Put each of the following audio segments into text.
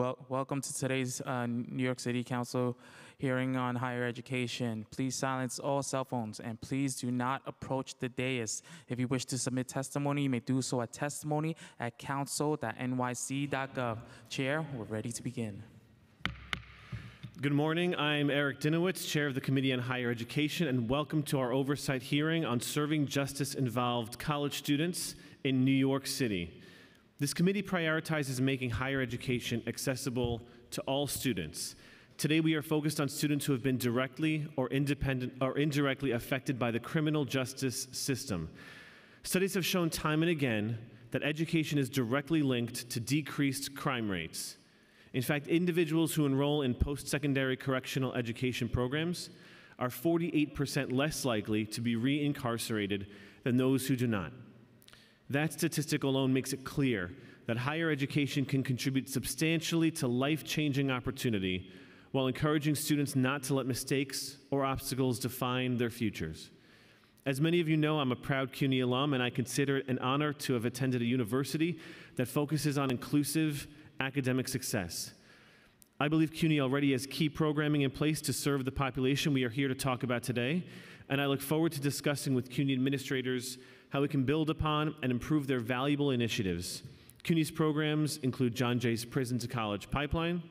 Welcome to today's New York City Council hearing on higher education. Please silence all cell phones and please do not approach the dais. If you wish to submit testimony, you may do so at testimony@council.nyc.gov. Chair, we're ready to begin. Good morning. I'm Eric Dinowitz, Chair of the Committee on Higher Education, and welcome to our oversight hearing on serving justice-involved college students in New York City. This committee prioritizes making higher education accessible to all students. Today we are focused on students who have been directly or indirectly affected by the criminal justice system. Studies have shown time and again that education is directly linked to decreased crime rates. In fact, individuals who enroll in post-secondary correctional education programs are 48% less likely to be re-incarcerated than those who do not. That statistic alone makes it clear that higher education can contribute substantially to life-changing opportunity while encouraging students not to let mistakes or obstacles define their futures. As many of you know, I'm a proud CUNY alum, and I consider it an honor to have attended a university that focuses on inclusive academic success. I believe CUNY already has key programming in place to serve the population we are here to talk about today, and I look forward to discussing with CUNY administrators how we can build upon and improve their valuable initiatives. CUNY's programs include John Jay's Prison to College Pipeline,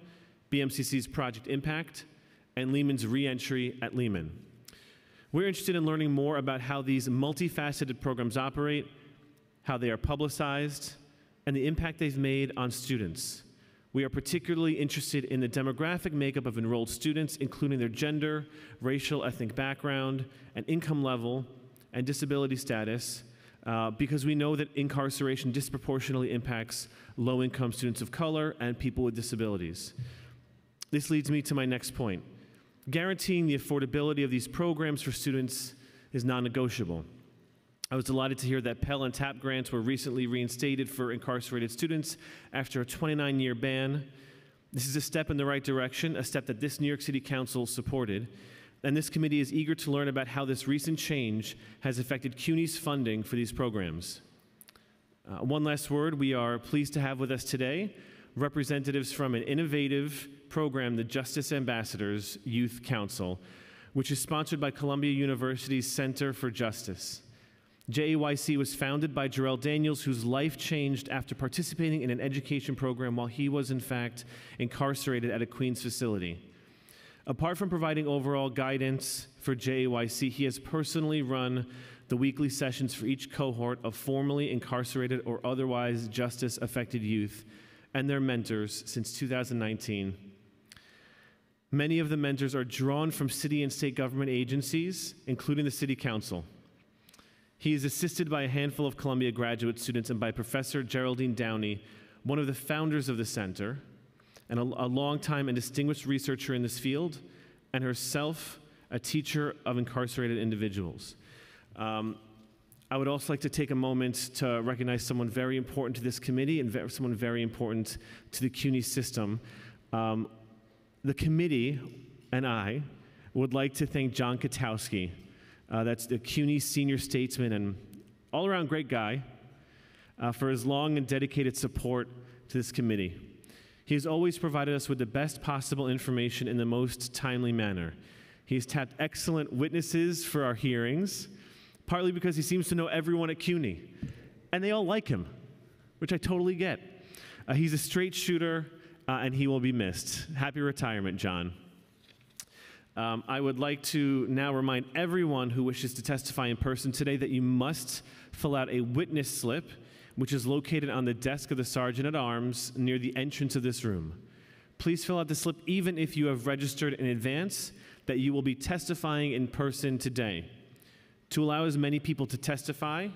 BMCC's Project Impact, and Lehman's Reentry at Lehman. We're interested in learning more about how these multifaceted programs operate, how they are publicized, and the impact they've made on students. We are particularly interested in the demographic makeup of enrolled students, including their gender, racial, ethnic background, and income level, and disability status, because we know that incarceration disproportionately impacts low-income students of color and people with disabilities. This leads me to my next point. Guaranteeing the affordability of these programs for students is non-negotiable. I was delighted to hear that Pell and TAP grants were recently reinstated for incarcerated students after a 29-year ban. This is a step in the right direction, a step that this New York City Council supported. And this committee is eager to learn about how this recent change has affected CUNY's funding for these programs. One last word, we are pleased to have with us today representatives from an innovative program, the Justice Ambassadors Youth Council, which is sponsored by Columbia University's Center for Justice. JAYC was founded by Jarrell Daniels, whose life changed after participating in an education program while he was, in fact, incarcerated at a Queens facility. Apart from providing overall guidance for JAYC, he has personally run the weekly sessions for each cohort of formerly incarcerated or otherwise justice-affected youth and their mentors since 2019. Many of the mentors are drawn from city and state government agencies, including the City Council. He is assisted by a handful of Columbia graduate students and by Professor Geraldine Downey, one of the founders of the center, and a longtime and distinguished researcher in this field, and herself a teacher of incarcerated individuals. I would also like to take a moment to recognize someone very important to this committee and someone very important to the CUNY system. The committee and I would like to thank John Katowski. That's the CUNY senior statesman and all-around great guy, for his long and dedicated support to this committee. He has always provided us with the best possible information in the most timely manner. He has tapped excellent witnesses for our hearings, partly because he seems to know everyone at CUNY, and they all like him, which I totally get. He's a straight shooter, and he will be missed. Happy retirement, John. I would like to now remind everyone who wishes to testify in person today that you must fill out a witness slip, which is located on the desk of the Sergeant-at-Arms near the entrance of this room. Please fill out the slip even if you have registered in advance that you will be testifying in person today. To allow as many people to testify,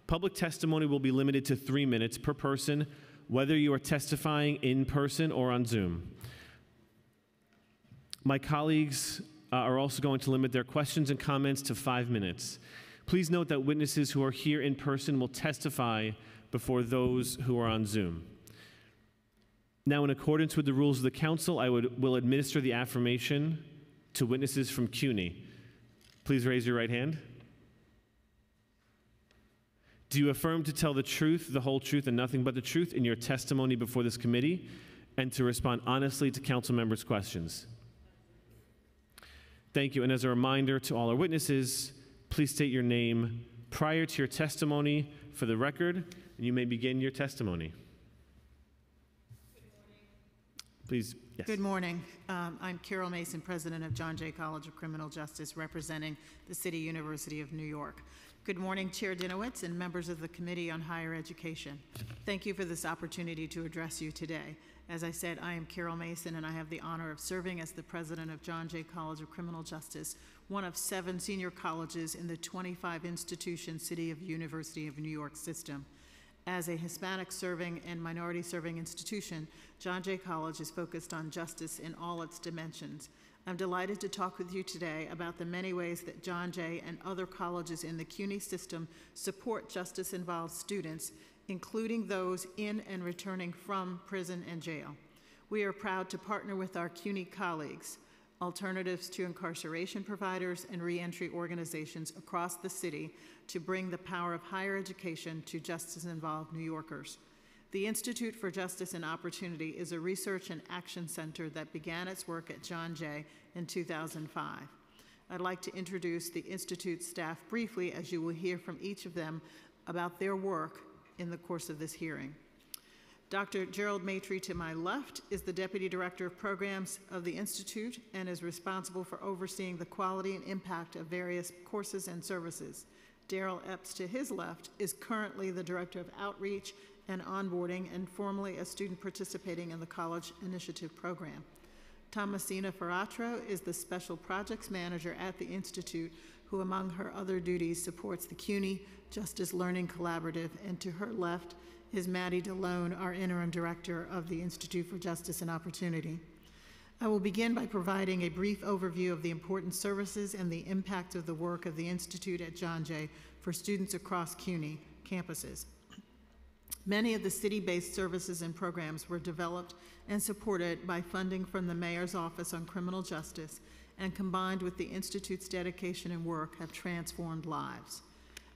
public testimony will be limited to 3 minutes per person, whether you are testifying in person or on Zoom. My colleagues are also going to limit their questions and comments to 5 minutes. Please note that witnesses who are here in person will testify before those who are on Zoom. Now, in accordance with the rules of the council, I will administer the affirmation to witnesses from CUNY. Please raise your right hand. Do you affirm to tell the truth, the whole truth, and nothing but the truth in your testimony before this committee and to respond honestly to council members' questions. Thank you, and as a reminder to all our witnesses, please state your name prior to your testimony for the record, and you may begin your testimony. Please, yes. Good morning. I'm Carol Mason, president of John Jay College of Criminal Justice, representing the City University of New York. Good morning, Chair Dinowitz and members of the Committee on Higher Education. Thank you for this opportunity to address you today. As I said, I am Carol Mason, and I have the honor of serving as the president of John Jay College of Criminal Justice, one of 7 senior colleges in the 25-institution City of University of New York system. As a Hispanic serving and minority serving institution, John Jay College is focused on justice in all its dimensions. I'm delighted to talk with you today about the many ways that John Jay and other colleges in the CUNY system support justice-involved students, including those in and returning from prison and jail. We are proud to partner with our CUNY colleagues, alternatives to incarceration providers, and reentry organizations across the city to bring the power of higher education to justice-involved New Yorkers. The Institute for Justice and Opportunity is a research and action center that began its work at John Jay in 2005. I'd like to introduce the Institute's staff briefly, as you will hear from each of them about their work in the course of this hearing. Dr. Gerald Maitre to my left is the Deputy Director of Programs of the Institute and is responsible for overseeing the quality and impact of various courses and services. Daryl Epps to his left is currently the Director of Outreach and Onboarding and formerly a student participating in the College Initiative Program. Thomasina Ferratro is the Special Projects Manager at the Institute, who among her other duties supports the CUNY Justice Learning Collaborative, and to her left is Maddie DeLone, our Interim Director of the Institute for Justice and Opportunity. I will begin by providing a brief overview of the important services and the impact of the work of the Institute at John Jay for students across CUNY campuses. Many of the city-based services and programs were developed and supported by funding from the Mayor's Office on Criminal Justice, and combined with the Institute's dedication and work have transformed lives.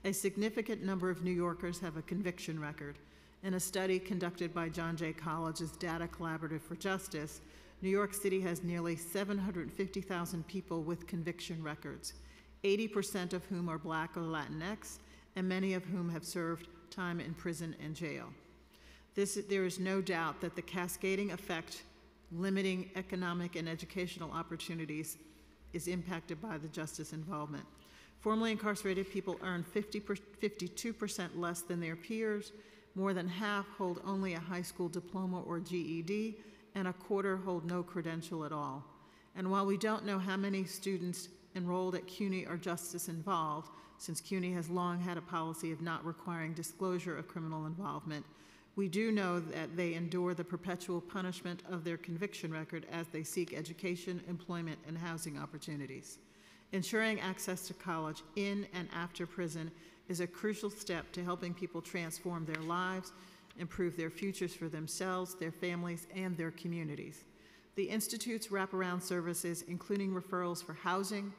A significant number of New Yorkers have a conviction record. In a study conducted by John Jay College's Data Collaborative for Justice, New York City has nearly 750,000 people with conviction records, 80% of whom are Black or Latinx, and many of whom have served time in prison and jail. There is no doubt that the cascading effect limiting economic and educational opportunities is impacted by the justice involvement. Formerly incarcerated people earn 52% less than their peers, more than half hold only a high school diploma or GED, and a quarter hold no credential at all. And while we don't know how many students enrolled at CUNY are justice involved, since CUNY has long had a policy of not requiring disclosure of criminal involvement, we do know that they endure the perpetual punishment of their conviction record as they seek education, employment, and housing opportunities. Ensuring access to college in and after prison is a crucial step to helping people transform their lives, improve their futures for themselves, their families, and their communities. The Institute's wraparound services, including referrals for housing,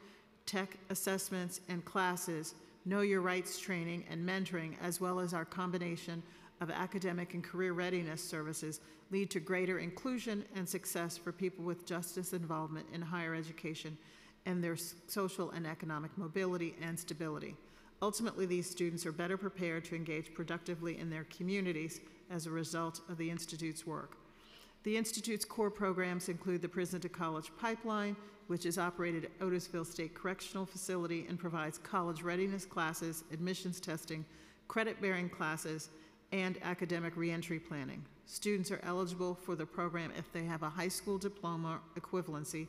tech assessments and classes, Know Your Rights training, and mentoring, as well as our combination of academic and career readiness services, lead to greater inclusion and success for people with justice involvement in higher education and their social and economic mobility and stability. Ultimately, these students are better prepared to engage productively in their communities as a result of the Institute's work. The Institute's core programs include the Prison to College Pipeline, which is operated at Otisville State Correctional Facility and provides college readiness classes, admissions testing, credit-bearing classes, and academic reentry planning. Students are eligible for the program if they have a high school diploma equivalency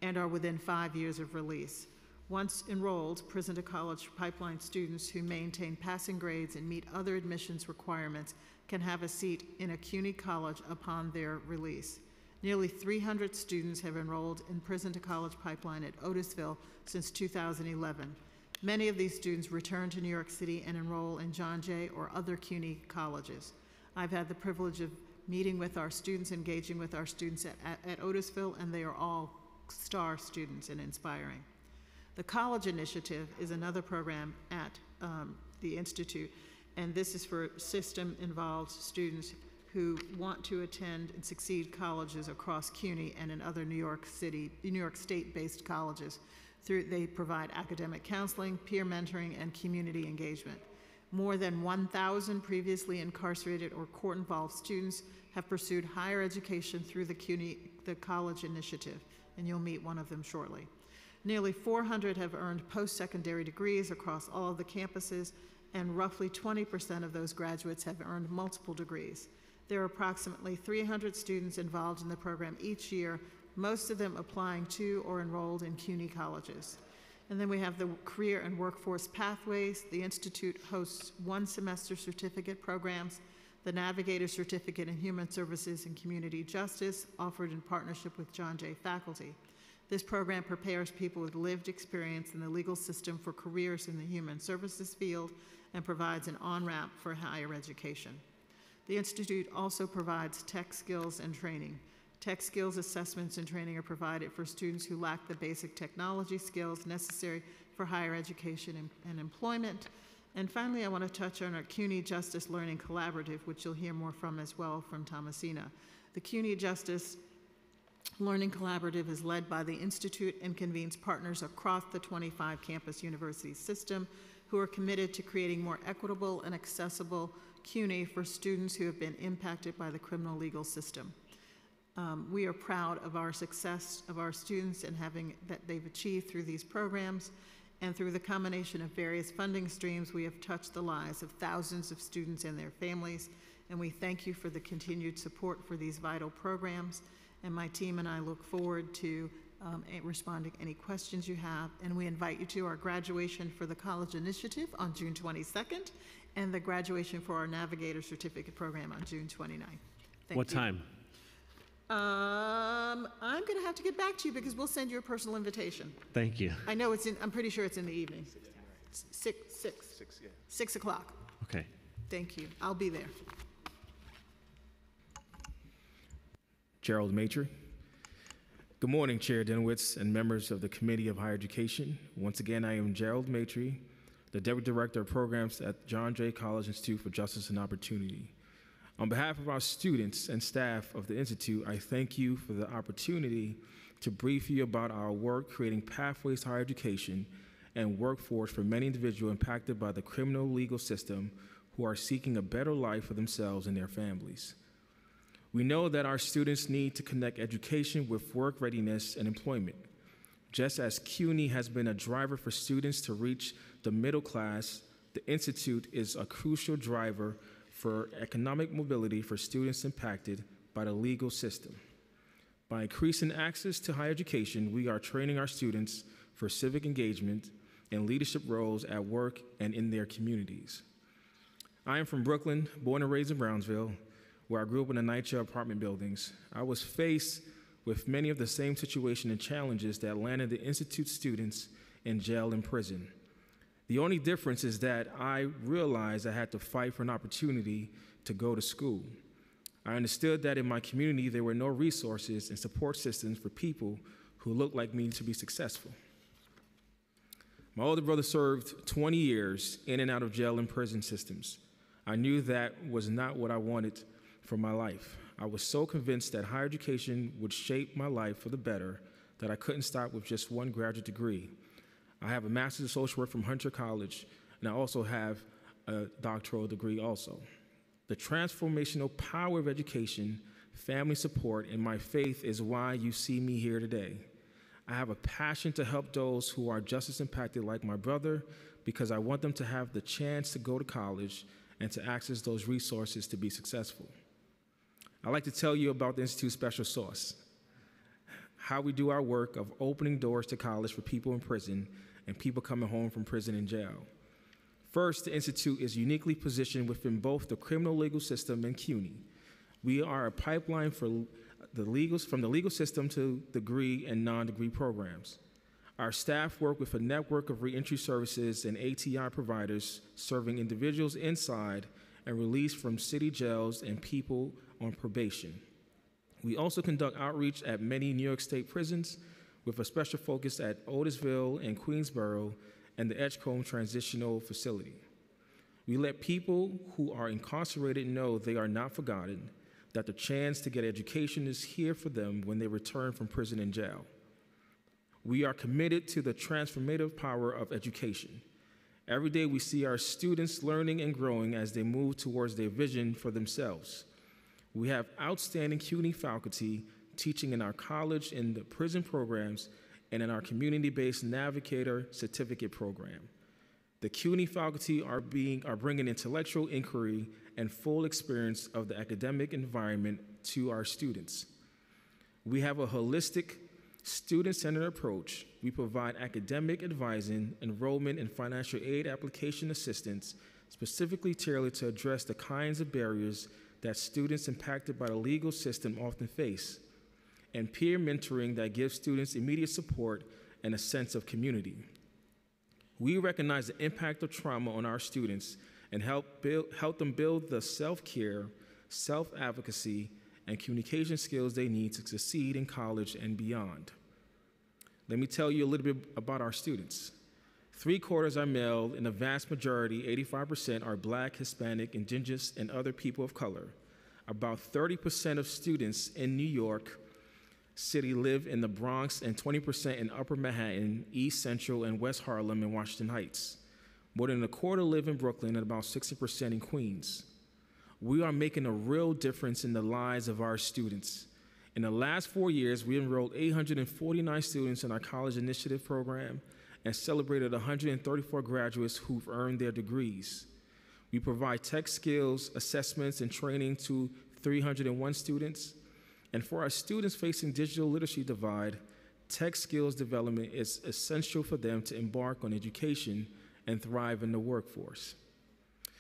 and are within 5 years of release. Once enrolled, Prison to College Pipeline students who maintain passing grades and meet other admissions requirements can have a seat in a CUNY college upon their release. Nearly 300 students have enrolled in Prison to College Pipeline at Otisville since 2011. Many of these students return to New York City and enroll in John Jay or other CUNY colleges. I've had the privilege of meeting with our students, engaging with our students at Otisville, and they are all star students and inspiring. The College Initiative is another program at the Institute, and this is for system-involved students who want to attend and succeed colleges across CUNY and in other New York State-based colleges. They provide academic counseling, peer mentoring, and community engagement. More than 1,000 previously incarcerated or court-involved students have pursued higher education through the College Initiative, and you'll meet one of them shortly. Nearly 400 have earned post-secondary degrees across all of the campuses, and roughly 20% of those graduates have earned multiple degrees. There are approximately 300 students involved in the program each year, most of them applying to or enrolled in CUNY colleges. And then we have the Career and Workforce Pathways. The Institute hosts one-semester certificate programs, the Navigator Certificate in Human Services and Community Justice, offered in partnership with John Jay faculty. This program prepares people with lived experience in the legal system for careers in the human services field and provides an on-ramp for higher education. The Institute also provides tech skills and training. Tech skills assessments and training are provided for students who lack the basic technology skills necessary for higher education and employment. And finally, I want to touch on our CUNY Justice Learning Collaborative, which you'll hear more from as well from Thomasina. The CUNY Justice Learning Collaborative is led by the Institute and convenes partners across the 25 campus university system who are committed to creating more equitable and accessible CUNY for students who have been impacted by the criminal legal system. We are proud of our success of our students and that they've achieved through these programs, and through the combination of various funding streams, we have touched the lives of thousands of students and their families, and we thank you for the continued support for these vital programs. And my team and I look forward to responding to any questions you have, and we invite you to our graduation for the College Initiative on June 22nd, and the graduation for our Navigator Certificate Program on June 29th. Thank What you. time? I'm going to have to get back to you because we'll send you a personal invitation. Thank you. I know I'm pretty sure it's in the evening. 6 o'clock. Okay. Thank you. I'll be there. Gerald Maitre. Good morning, Chair Dinowitz and members of the Committee of Higher Education. Once again, I am Gerald Maitre, the Deputy Director of Programs at John Jay College Institute for Justice and Opportunity. On behalf of our students and staff of the Institute, I thank you for the opportunity to brief you about our work creating pathways to higher education and workforce for many individuals impacted by the criminal legal system who are seeking a better life for themselves and their families. We know that our students need to connect education with work readiness and employment. Just as CUNY has been a driver for students to reach the middle class, the Institute is a crucial driver for economic mobility for students impacted by the legal system. By increasing access to higher education, we are training our students for civic engagement and leadership roles at work and in their communities. I am from Brooklyn, born and raised in Brownsville, where I grew up in the NYCHA apartment buildings. I was faced with many of the same situations and challenges that landed the Institute students in jail and prison. The only difference is that I realized I had to fight for an opportunity to go to school. I understood that in my community there were no resources and support systems for people who looked like me to be successful. My older brother served 20 years in and out of jail and prison systems. I knew that was not what I wanted for my life. I was so convinced that higher education would shape my life for the better that I couldn't stop with just one graduate degree. I have a Master's of Social Work from Hunter College, and I also have a doctoral degree also. The transformational power of education, family support, and my faith is why you see me here today. I have a passion to help those who are just as impacted like my brother because I want them to have the chance to go to college and to access those resources to be successful. I'd like to tell you about the Institute's special sauce, how we do our work of opening doors to college for people in prison and people coming home from prison and jail. First, the Institute is uniquely positioned within both the criminal legal system and CUNY. We are a pipeline from the legal system to degree and non-degree programs. Our staff work with a network of reentry services and ATI providers serving individuals inside and released from city jails and people on probation. We also conduct outreach at many New York State prisons with a special focus at Otisville and Queensboro and the Edgecombe Transitional Facility. We let people who are incarcerated know they are not forgotten that the chance to get education is here for them when they return from prison and jail. We are committed to the transformative power of education. Every day we see our students learning and growing as they move towards their vision for themselves. We have outstanding CUNY faculty teaching in our college, in the prison programs, and in our community-based Navigator certificate program. The CUNY faculty are bringing intellectual inquiry and full experience of the academic environment to our students. We have a holistic, student-centered approach. We provide academic advising, enrollment, and financial aid application assistance specifically tailored to address the kinds of barriers that students impacted by the legal system often face, and peer mentoring that gives students immediate support and a sense of community. We recognize the impact of trauma on our students and help them build the self-care, self-advocacy, and communication skills they need to succeed in college and beyond. Let me tell you a little bit about our students. 3/4 are male, and the vast majority, 85%, are Black, Hispanic, Indigenous, and other people of color. About 30% of students in New York City live in the Bronx, and 20% in Upper Manhattan, East Central, and West Harlem, and Washington Heights. More than a quarter live in Brooklyn, and about 60% in Queens. We are making a real difference in the lives of our students. In the last 4 years, we enrolled 849 students in our college initiative program and celebrated 134 graduates who've earned their degrees. We provide tech skills, assessments, and training to 301 students. And for our students facing digital literacy divide, tech skills development is essential for them to embark on education and thrive in the workforce.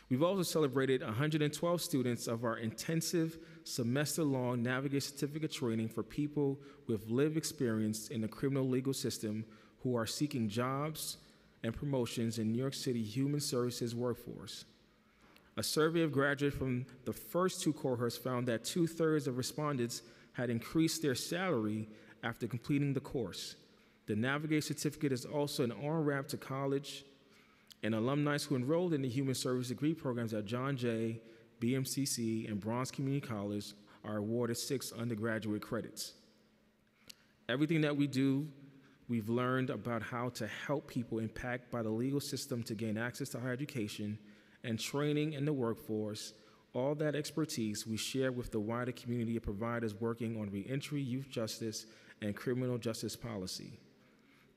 We've also celebrated 112 students of our intensive semester-long Navigate certificate training for people with lived experience in the criminal legal system who are seeking jobs and promotions in New York City human services workforce. A survey of graduates from the first 2 cohorts found that 2/3 of respondents had increased their salary after completing the course. The Navigate certificate is also an on-ramp to college, and alumni who enrolled in the human service degree programs at John Jay, BMCC, and Bronx Community College are awarded 6 undergraduate credits. Everything that we do, we've learned about how to help people impacted by the legal system to gain access to higher education and training in the workforce. All that expertise we share with the wider community of providers working on reentry, youth justice, and criminal justice policy.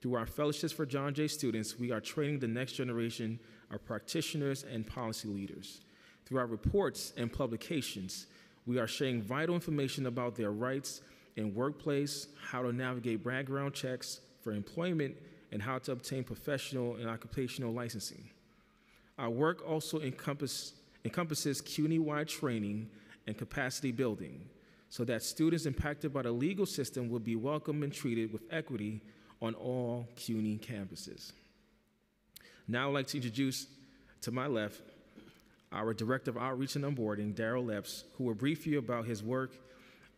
Through our fellowships for John Jay students, we are training the next generation of practitioners and policy leaders. Through our reports and publications, we are sharing vital information about their rights in workplace, how to navigate background checks for employment, and how to obtain professional and occupational licensing. Our work also encompasses CUNY-wide training and capacity building so that students impacted by the legal system will be welcomed and treated with equity on all CUNY campuses. Now I'd like to introduce, to my left, our Director of Outreach and Onboarding, Daryl Epps, who will brief you about his work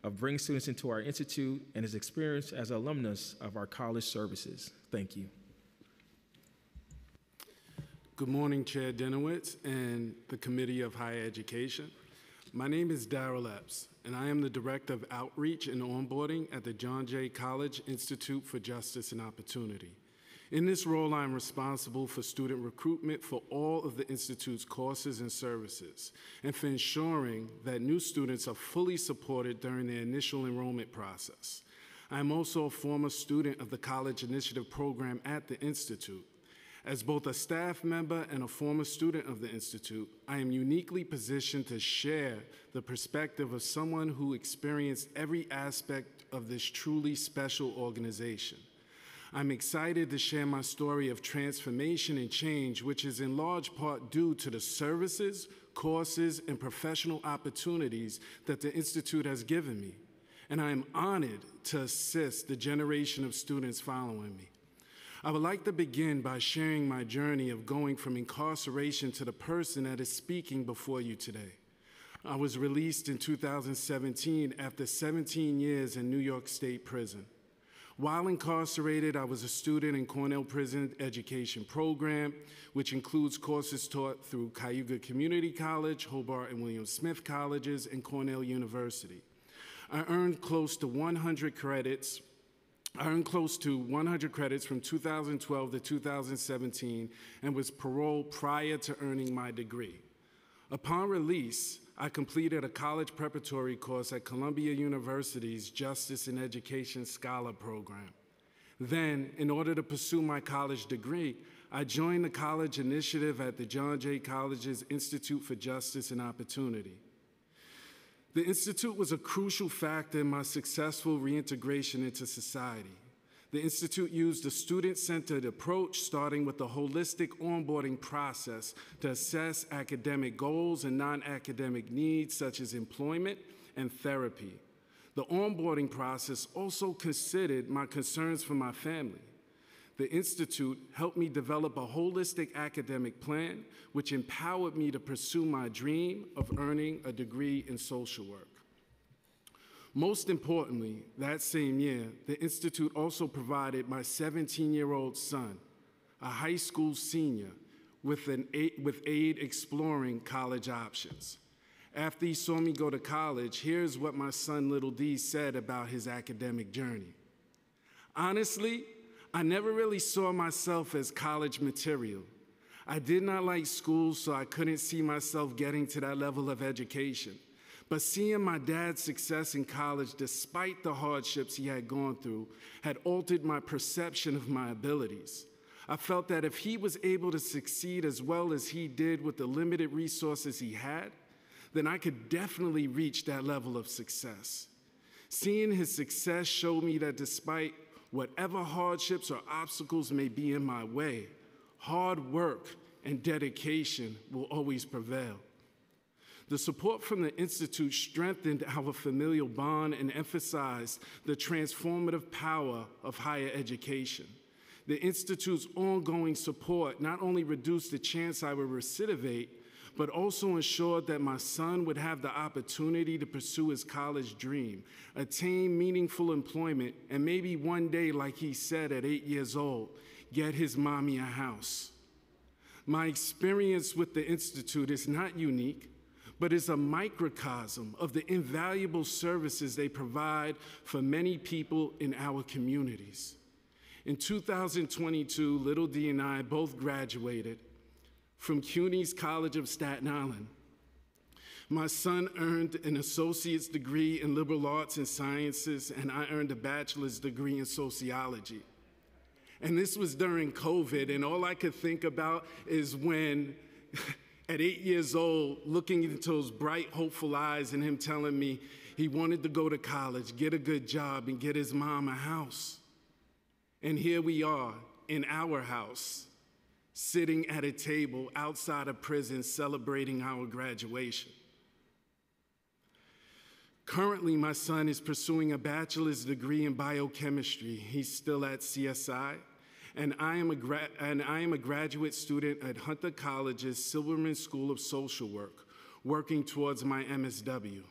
of bringing students into our institute and his experience as an alumnus of our college services. Thank you. Good morning, Chair Dinowitz and the Committee of Higher Education. My name is Daryl Epps, and I am the Director of Outreach and Onboarding at the John Jay College Institute for Justice and Opportunity. In this role, I am responsible for student recruitment for all of the Institute's courses and services, and for ensuring that new students are fully supported during their initial enrollment process. I am also a former student of the College Initiative Program at the Institute. As both a staff member and a former student of the Institute, I am uniquely positioned to share the perspective of someone who experienced every aspect of this truly special organization. I'm excited to share my story of transformation and change, which is in large part due to the services, courses, and professional opportunities that the Institute has given me. And I am honored to assist the generation of students following me. I would like to begin by sharing my journey of going from incarceration to the person that is speaking before you today. I was released in 2017 after 17 years in New York State Prison. While incarcerated, I was a student in Cornell Prison Education Program, which includes courses taught through Cayuga Community College, Hobart and William Smith Colleges, and Cornell University. I earned close to 100 credits from 2012 to 2017 and was paroled prior to earning my degree. Upon release, I completed a college preparatory course at Columbia University's Justice in Education Scholar Program. Then, in order to pursue my college degree, I joined the college initiative at the John Jay College's Institute for Justice and Opportunity. The Institute was a crucial factor in my successful reintegration into society. The Institute used a student-centered approach, starting with a holistic onboarding process to assess academic goals and non-academic needs, such as employment and therapy. The onboarding process also considered my concerns for my family. The Institute helped me develop a holistic academic plan, which empowered me to pursue my dream of earning a degree in social work. Most importantly, that same year, the Institute also provided my 17-year-old son, a high school senior, with aid exploring college options. After he saw me go to college, here's what my son, Little D, said about his academic journey. Honestly, I never really saw myself as college material. I did not like school, so I couldn't see myself getting to that level of education. But seeing my dad's success in college, despite the hardships he had gone through, had altered my perception of my abilities. I felt that if he was able to succeed as well as he did with the limited resources he had, then I could definitely reach that level of success. Seeing his success showed me that despite whatever hardships or obstacles may be in my way, hard work and dedication will always prevail. The support from the Institute strengthened our familial bond and emphasized the transformative power of higher education. The Institute's ongoing support not only reduced the chance I would recidivate, but also ensured that my son would have the opportunity to pursue his college dream, attain meaningful employment, and maybe one day, like he said at 8 years old, get his mommy a house. My experience with the Institute is not unique, but is a microcosm of the invaluable services they provide for many people in our communities. In 2022, Little D and I both graduated from CUNY's College of Staten Island. My son earned an associate's degree in liberal arts and sciences, and I earned a bachelor's degree in sociology. And this was during COVID, and all I could think about is when at 8 years old, looking into those bright, hopeful eyes and him telling me he wanted to go to college, get a good job, and get his mom a house. And here we are in our house, sitting at a table outside of prison celebrating our graduation. Currently, my son is pursuing a bachelor's degree in biochemistry. He's still at CSI. And I am a graduate student at Hunter College's Silverman School of Social Work, working towards my MSW.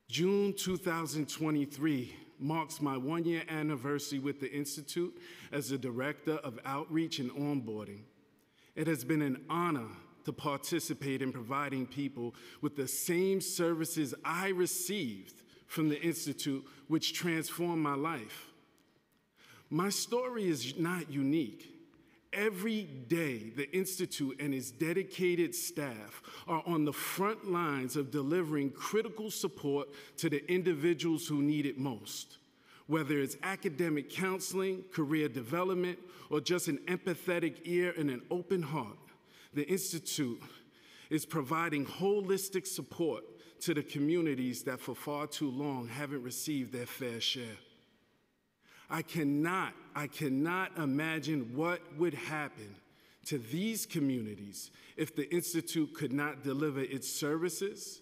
June 2023 marks my one-year anniversary with the Institute as the Director of Outreach and Onboarding. It has been an honor to participate in providing people with the same services I received from the Institute, which transformed my life. My story is not unique. Every day, the Institute and its dedicated staff are on the front lines of delivering critical support to the individuals who need it most. Whether it's academic counseling, career development, or just an empathetic ear and an open heart, the Institute is providing holistic support to the communities that for far too long haven't received their fair share. I cannot imagine what would happen to these communities if the Institute could not deliver its services.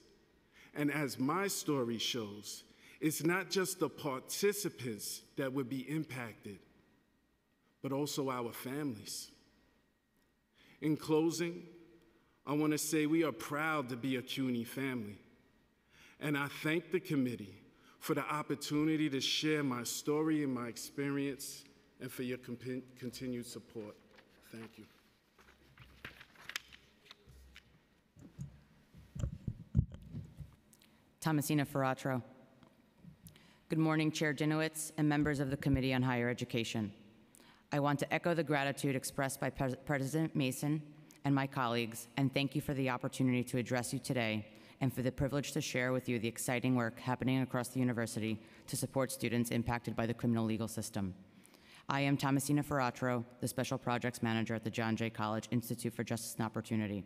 And as my story shows, it's not just the participants that would be impacted, but also our families. In closing, I want to say we are proud to be a CUNY family. And I thank the committee for the opportunity to share my story and my experience, and for your continued support. Thank you. Thomasina Ferratro. Good morning, Chair Dinowitz and members of the Committee on Higher Education. I want to echo the gratitude expressed by President Mason and my colleagues, and thank you for the opportunity to address you today and for the privilege to share with you the exciting work happening across the university to support students impacted by the criminal legal system. I am Thomasina Ferratro, the Special Projects Manager at the John Jay College Institute for Justice and Opportunity.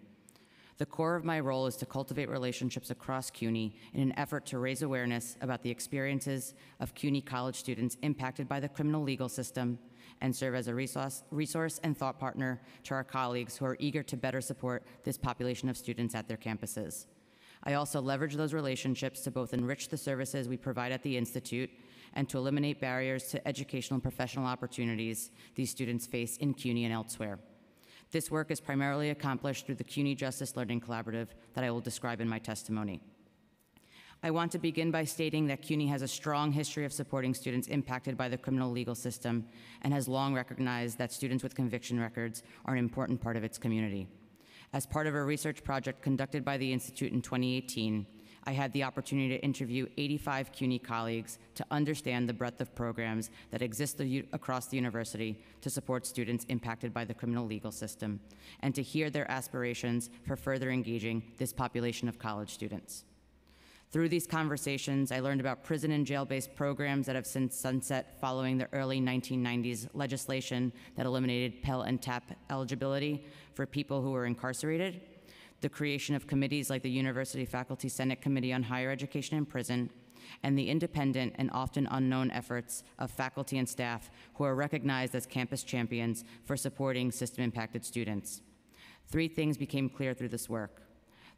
The core of my role is to cultivate relationships across CUNY in an effort to raise awareness about the experiences of CUNY college students impacted by the criminal legal system and serve as a resource and thought partner to our colleagues who are eager to better support this population of students at their campuses. I also leverage those relationships to both enrich the services we provide at the Institute and to eliminate barriers to educational and professional opportunities these students face in CUNY and elsewhere. This work is primarily accomplished through the CUNY Justice Learning Collaborative that I will describe in my testimony. I want to begin by stating that CUNY has a strong history of supporting students impacted by the criminal legal system and has long recognized that students with conviction records are an important part of its community. As part of a research project conducted by the Institute in 2018, I had the opportunity to interview 85 CUNY colleagues to understand the breadth of programs that exist across the university to support students impacted by the criminal legal system, and to hear their aspirations for further engaging this population of college students. Through these conversations, I learned about prison and jail-based programs that have since sunset following the early 1990s legislation that eliminated Pell and TAP eligibility for people who were incarcerated, the creation of committees like the University Faculty Senate Committee on Higher Education and Prison, and the independent and often unknown efforts of faculty and staff who are recognized as campus champions for supporting system-impacted students. Three things became clear through this work.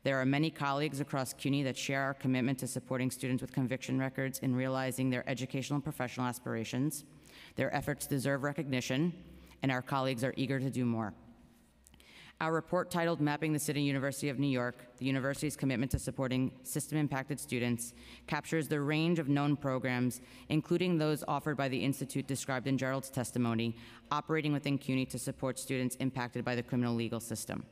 There are many colleagues across CUNY that share our commitment to supporting students with conviction records in realizing their educational and professional aspirations. Their efforts deserve recognition, and our colleagues are eager to do more. Our report titled Mapping the City University of New York, the university's commitment to supporting system-impacted students, captures the range of known programs, including those offered by the Institute described in Gerald's testimony, operating within CUNY to support students impacted by the criminal legal system.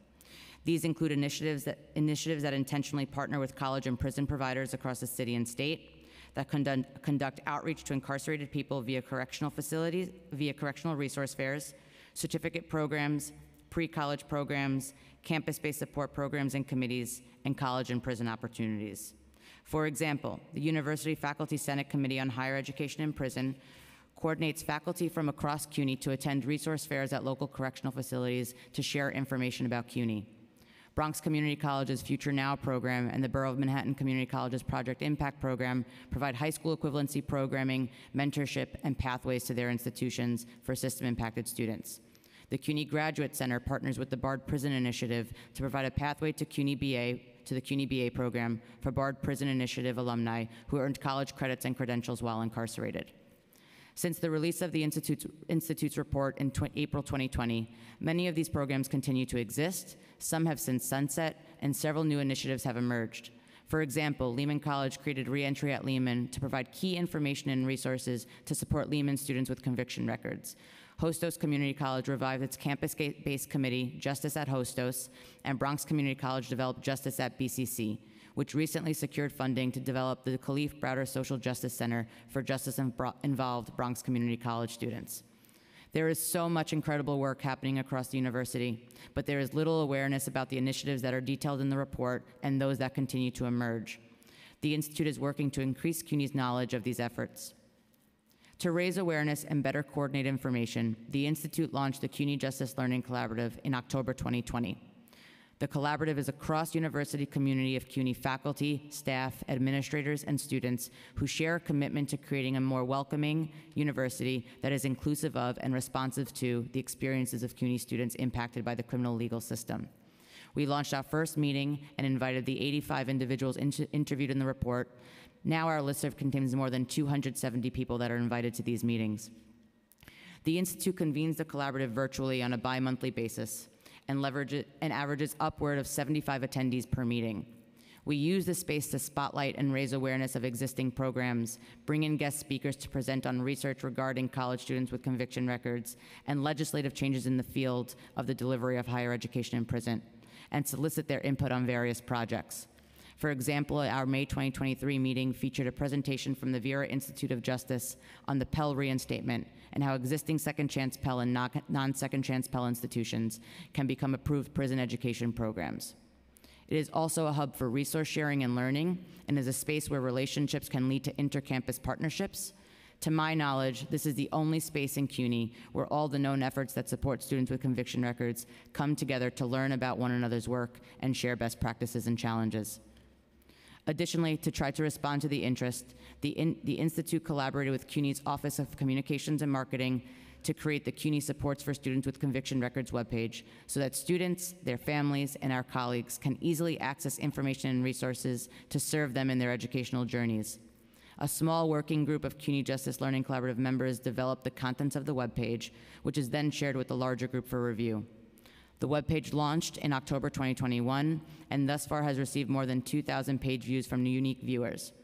These include initiatives that intentionally partner with college and prison providers across the city and state, that conduct outreach to incarcerated people via correctional facilities, via correctional resource fairs, certificate programs, pre-college programs, campus-based support programs and committees, and college and prison opportunities. For example, the University Faculty Senate Committee on Higher Education and Prison coordinates faculty from across CUNY to attend resource fairs at local correctional facilities to share information about CUNY. Bronx Community College's Future Now program and the Borough of Manhattan Community College's Project Impact program provide high school equivalency programming, mentorship, and pathways to their institutions for system-impacted students. The CUNY Graduate Center partners with the Bard Prison Initiative to provide a pathway to the CUNY BA program for Bard Prison Initiative alumni who earned college credits and credentials while incarcerated. Since the release of the Institute's report in April 2020, many of these programs continue to exist, some have since sunset, and several new initiatives have emerged. For example, Lehman College created Reentry at Lehman to provide key information and resources to support Lehman students with conviction records. Hostos Community College revived its campus-based committee, Justice at Hostos, and Bronx Community College developed Justice at BCC, which recently secured funding to develop the Khalif Browder Social Justice Center for justice-involved Bronx Community College students. There is so much incredible work happening across the university, but there is little awareness about the initiatives that are detailed in the report and those that continue to emerge. The Institute is working to increase CUNY's knowledge of these efforts. To raise awareness and better coordinate information, the Institute launched the CUNY Justice Learning Collaborative in October 2020. The collaborative is a cross-university community of CUNY faculty, staff, administrators, and students who share a commitment to creating a more welcoming university that is inclusive of and responsive to the experiences of CUNY students impacted by the criminal legal system. We launched our first meeting and invited the 85 individuals interviewed in the report. Now our listserv contains more than 270 people that are invited to these meetings. The Institute convenes the collaborative virtually on a bi-monthly basis and averages upward of 75 attendees per meeting. We use the space to spotlight and raise awareness of existing programs, bring in guest speakers to present on research regarding college students with conviction records and legislative changes in the field of the delivery of higher education in prison, and solicit their input on various projects. For example, our May 2023 meeting featured a presentation from the Vera Institute of Justice on the Pell reinstatement and how existing second chance Pell and non-second chance Pell institutions can become approved prison education programs. It is also a hub for resource sharing and learning, and is a space where relationships can lead to intercampus partnerships. To my knowledge, this is the only space in CUNY where all the known efforts that support students with conviction records come together to learn about one another's work and share best practices and challenges. Additionally, to try to respond to the interest, the Institute collaborated with CUNY's Office of Communications and Marketing to create the CUNY Supports for Students with Conviction Records webpage so that students, their families, and our colleagues can easily access information and resources to serve them in their educational journeys. A small working group of CUNY Justice Learning Collaborative members developed the contents of the webpage, which is then shared with the larger group for review. The webpage launched in October 2021 and thus far has received more than 2,000 page views from unique viewers.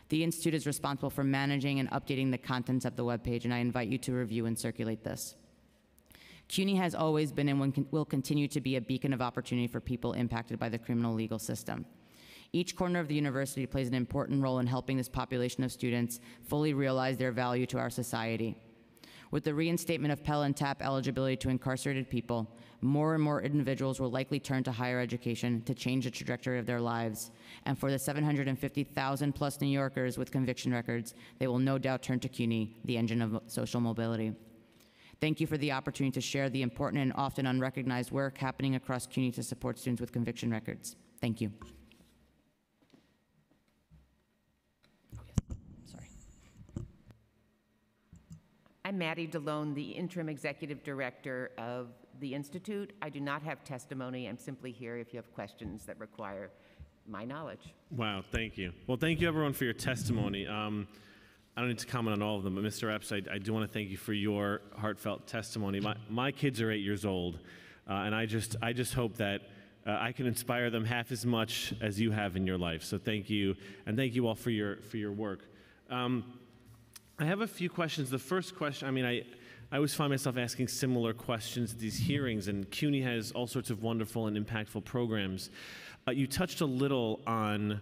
The Institute is responsible for managing and updating the contents of the webpage, and I invite you to review and circulate this. CUNY has always been and will continue to be a beacon of opportunity for people impacted by the criminal legal system. Each corner of the university plays an important role in helping this population of students fully realize their value to our society. With the reinstatement of Pell and TAP eligibility to incarcerated people, more and more individuals will likely turn to higher education to change the trajectory of their lives. And for the 750,000 plus New Yorkers with conviction records, they will no doubt turn to CUNY, the engine of social mobility. Thank you for the opportunity to share the important and often unrecognized work happening across CUNY to support students with conviction records. Thank you. I'm Maddie DeLone, the Interim Executive Director of the Institute. I do not have testimony. I'm simply here if you have questions that require my knowledge. Wow, thank you. Well, thank you everyone for your testimony. I don't need to comment on all of them, but Mr. Epps, I do want to thank you for your heartfelt testimony. My kids are 8 years old, and I just hope that I can inspire them half as much as you have in your life. So thank you, and thank you all for your work. I have a few questions. The first question, I always find myself asking similar questions at these hearings, and CUNY has all sorts of wonderful and impactful programs. You touched a little on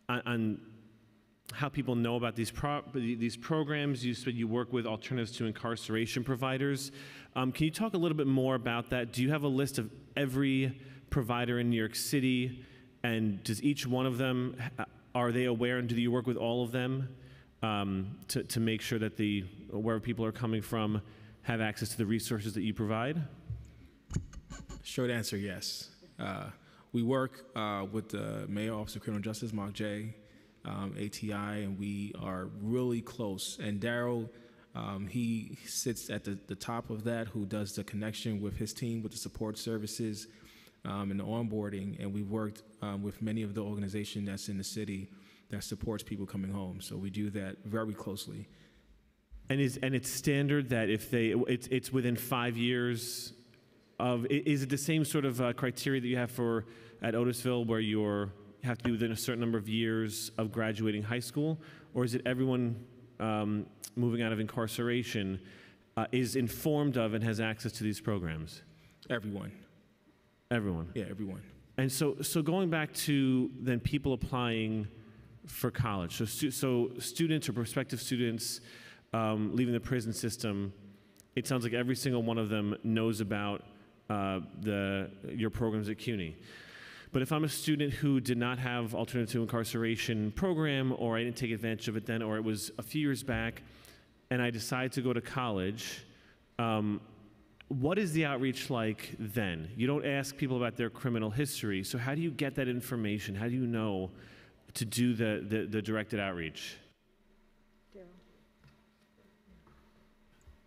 how people know about these programs. You said you work with Alternatives to Incarceration providers. Can you talk a little bit more about that? Do you have a list of every provider in New York City, and does each one of them, are they aware, and do you work with all of them? To make sure that wherever people are coming from have access to the resources that you provide? Short answer, yes. We work with the Mayor Office of Criminal Justice, Mark J., ATI, and we are really close. And Daryl, he sits at the top of that, who does the connection with his team, with the support services and the onboarding. And we've worked with many of the organizations that's in the city that supports people coming home. So we do that very closely. And it's standard that if it's within 5 years of, is it the same sort of criteria that you have at Otisville, where you have to be within a certain number of years of graduating high school? Or is it everyone moving out of incarceration is informed of and has access to these programs? Everyone. Everyone? Yeah, everyone. And so going back to then people applying for college. So students or prospective students leaving the prison system, it sounds like every single one of them knows about your programs at CUNY. But if I'm a student who did not have Alternative to Incarceration program, or I didn't take advantage of it then, or it was a few years back, and I decide to go to college, what is the outreach like then? You don't ask people about their criminal history, so how do you get that information? How do you know to do the directed outreach?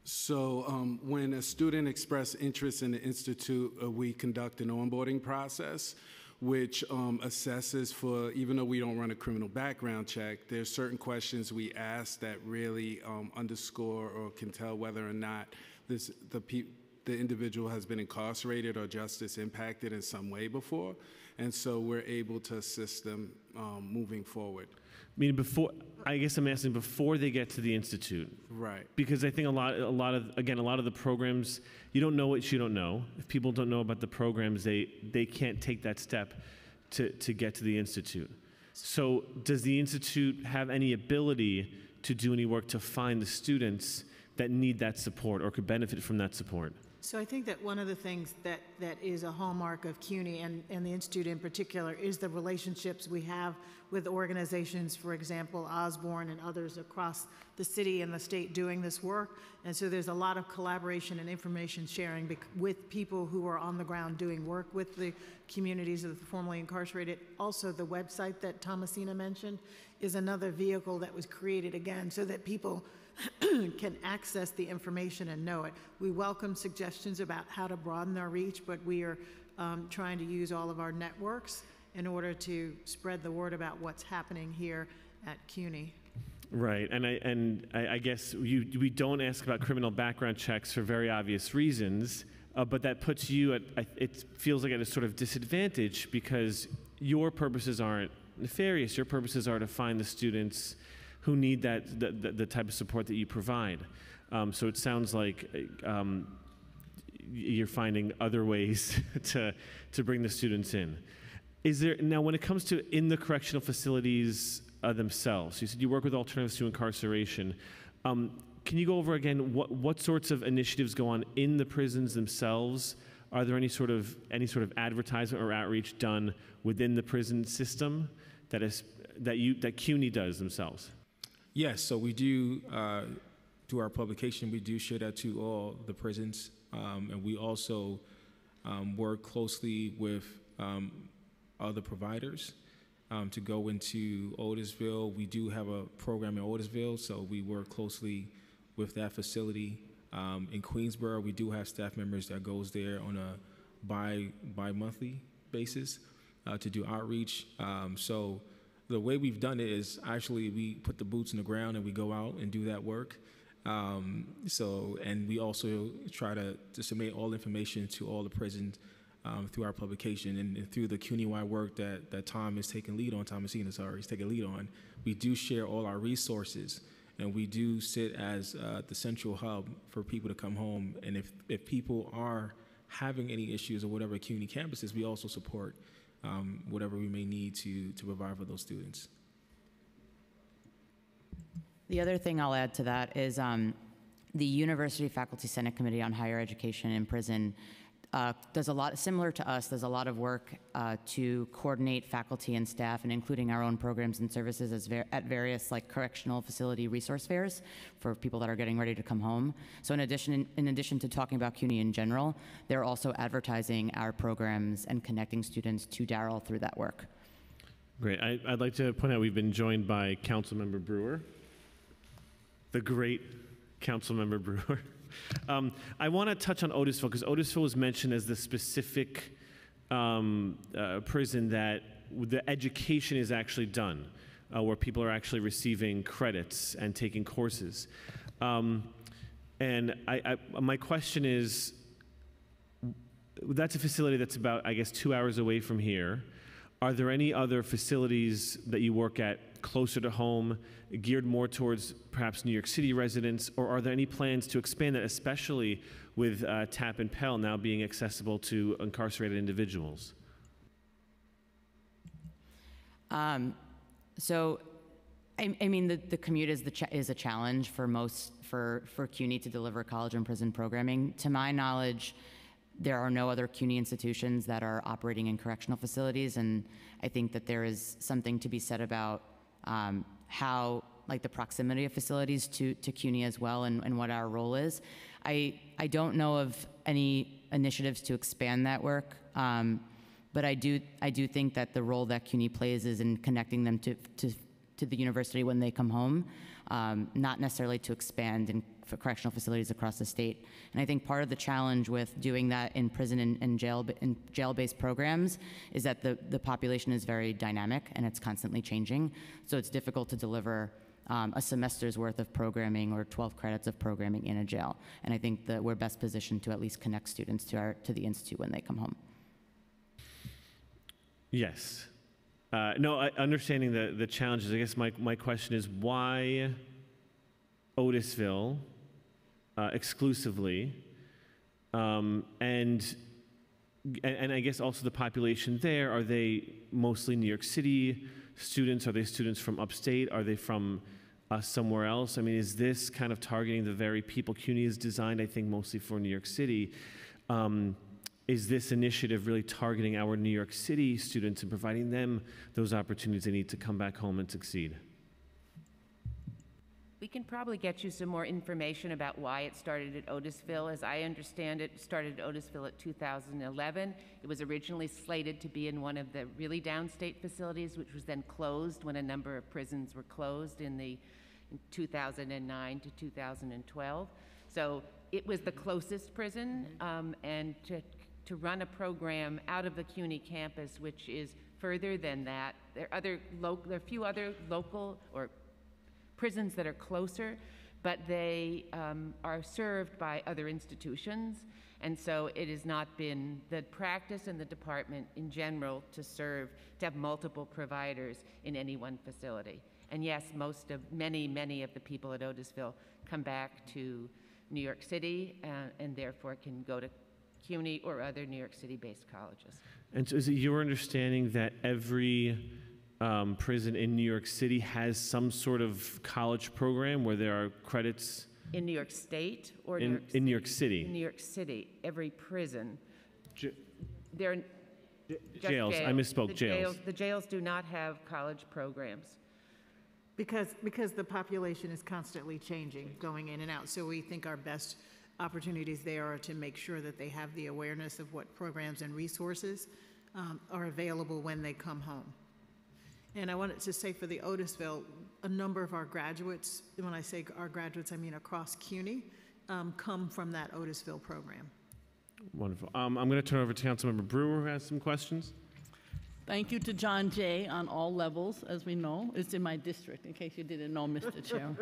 So when a student expresses interest in the Institute, we conduct an onboarding process, which assesses for, even though we don't run a criminal background check, there's certain questions we ask that really underscore or can tell whether or not the the individual has been incarcerated or justice impacted in some way before, and so we're able to assist them moving forward. I mean, I guess I'm asking before they get to the institute. Right. Because I think a lot of the programs, you don't know what you don't know. If people don't know about the programs, they can't take that step to get to the institute. So does the institute have any ability to do any work to find the students that need that support or could benefit from that support? So I think that one of the things that is a hallmark of CUNY and the Institute in particular is the relationships we have with organizations, for example, Osborne and others across the city and the state doing this work. And so there's a lot of collaboration and information sharing with people who are on the ground doing work with the communities of the formerly incarcerated. Also, the website that Thomasina mentioned is another vehicle that was created again so that people can access the information and know it. We welcome suggestions about how to broaden our reach, but we are trying to use all of our networks in order to spread the word about what's happening here at CUNY. Right, and I guess we don't ask about criminal background checks for very obvious reasons, but that puts you it feels like at a sort of disadvantage because your purposes aren't nefarious. Your purposes are to find the students who need the type of support that you provide. So it sounds like you're finding other ways to bring the students in. Now, when it comes to in the correctional facilities themselves, you said you work with Alternatives to Incarceration. Can you go over again what sorts of initiatives go on in the prisons themselves? Are there any sort of advertisement or outreach done within the prison system that CUNY does themselves? Yes, so we do, through our publication, we do share that to all the prisons, and we also work closely with other providers to go into Otisville. We do have a program in Otisville, so we work closely with that facility. In Queensboro, we do have staff members that goes there on a bi-monthly basis to do outreach. So the way we've done it is actually we put the boots in the ground and we go out and do that work. And we also try to disseminate all information to all the prisons through our publication and through the CUNY-wide work that Tom is taking lead on, Thomasina, sorry, is taking lead on. We do share all our resources and we do sit as the central hub for people to come home. And if people are having any issues or whatever CUNY campuses, we also support whatever we may need to provide for those students. The other thing I'll add to that is the University Faculty Senate Committee on Higher Education in Prison does a lot, similar to us, does a lot of work to coordinate faculty and staff, and including our own programs and services at various correctional facility resource fairs for people that are getting ready to come home. So in addition to talking about CUNY in general, they're also advertising our programs and connecting students to Darrell through that work. Great. I'd like to point out we've been joined by Councilmember Brewer, the great Councilmember Brewer. I want to touch on Otisville because Otisville was mentioned as the specific prison that the education is actually done, where people are actually receiving credits and taking courses. And my question is, that's a facility that's about, I guess, 2 hours away from here. Are there any other facilities that you work at closer to home, geared more towards perhaps New York City residents, or are there any plans to expand that, especially with TAP and Pell now being accessible to incarcerated individuals? So, I mean, the commute is a challenge for CUNY to deliver college and prison programming. To my knowledge, there are no other CUNY institutions that are operating in correctional facilities, and I think that there is something to be said about how, the proximity of facilities to CUNY as well, and what our role is. I don't know of any initiatives to expand that work, but I do think that the role that CUNY plays is in connecting them to the university when they come home, not necessarily to expand for correctional facilities across the state. And I think part of the challenge with doing that in prison and jail-based programs is that the population is very dynamic and it's constantly changing. So it's difficult to deliver a semester's worth of programming or 12 credits of programming in a jail. And I think that we're best positioned to at least connect students to the Institute when they come home. Yes. No, understanding the challenges, I guess my question is why Otisville exclusively? And I guess also the population there, are they mostly New York City students? Are they students from upstate? Are they from somewhere else? I mean, is this kind of targeting the very people CUNY is designed, I think, mostly for New York City? Is this initiative really targeting our New York City students and providing them those opportunities they need to come back home and succeed? We can probably get you some more information about why it started at Otisville. As I understand it, it started at Otisville at 2011. It was originally slated to be in one of the really downstate facilities, which was then closed when a number of prisons were closed in 2009 to 2012. So it was the closest prison, and to run a program out of the CUNY campus, which is further than that, there are a few other local or prisons that are closer, but they are served by other institutions. And so it has not been the practice in the department in general to have multiple providers in any one facility. And yes, many of the people at Otisville come back to New York City and therefore can go to CUNY or other New York City-based colleges. And so is it your understanding that every prison in New York City has some sort of college program where there are credits? In New York State or in New York City? In New York City, every prison. Jails. I misspoke. Jails. The jails do not have college programs. Because the population is constantly changing, going in and out. So we think our best opportunities there are to make sure that they have the awareness of what programs and resources are available when they come home. And I wanted to say for the Otisville, a number of our graduates, when I say our graduates, I mean across CUNY, come from that Otisville program. Wonderful. I'm going to turn over to Councilmember Brewer, who has some questions. Thank you to John Jay on all levels, as we know. It's in my district, in case you didn't know, Mr. Chair.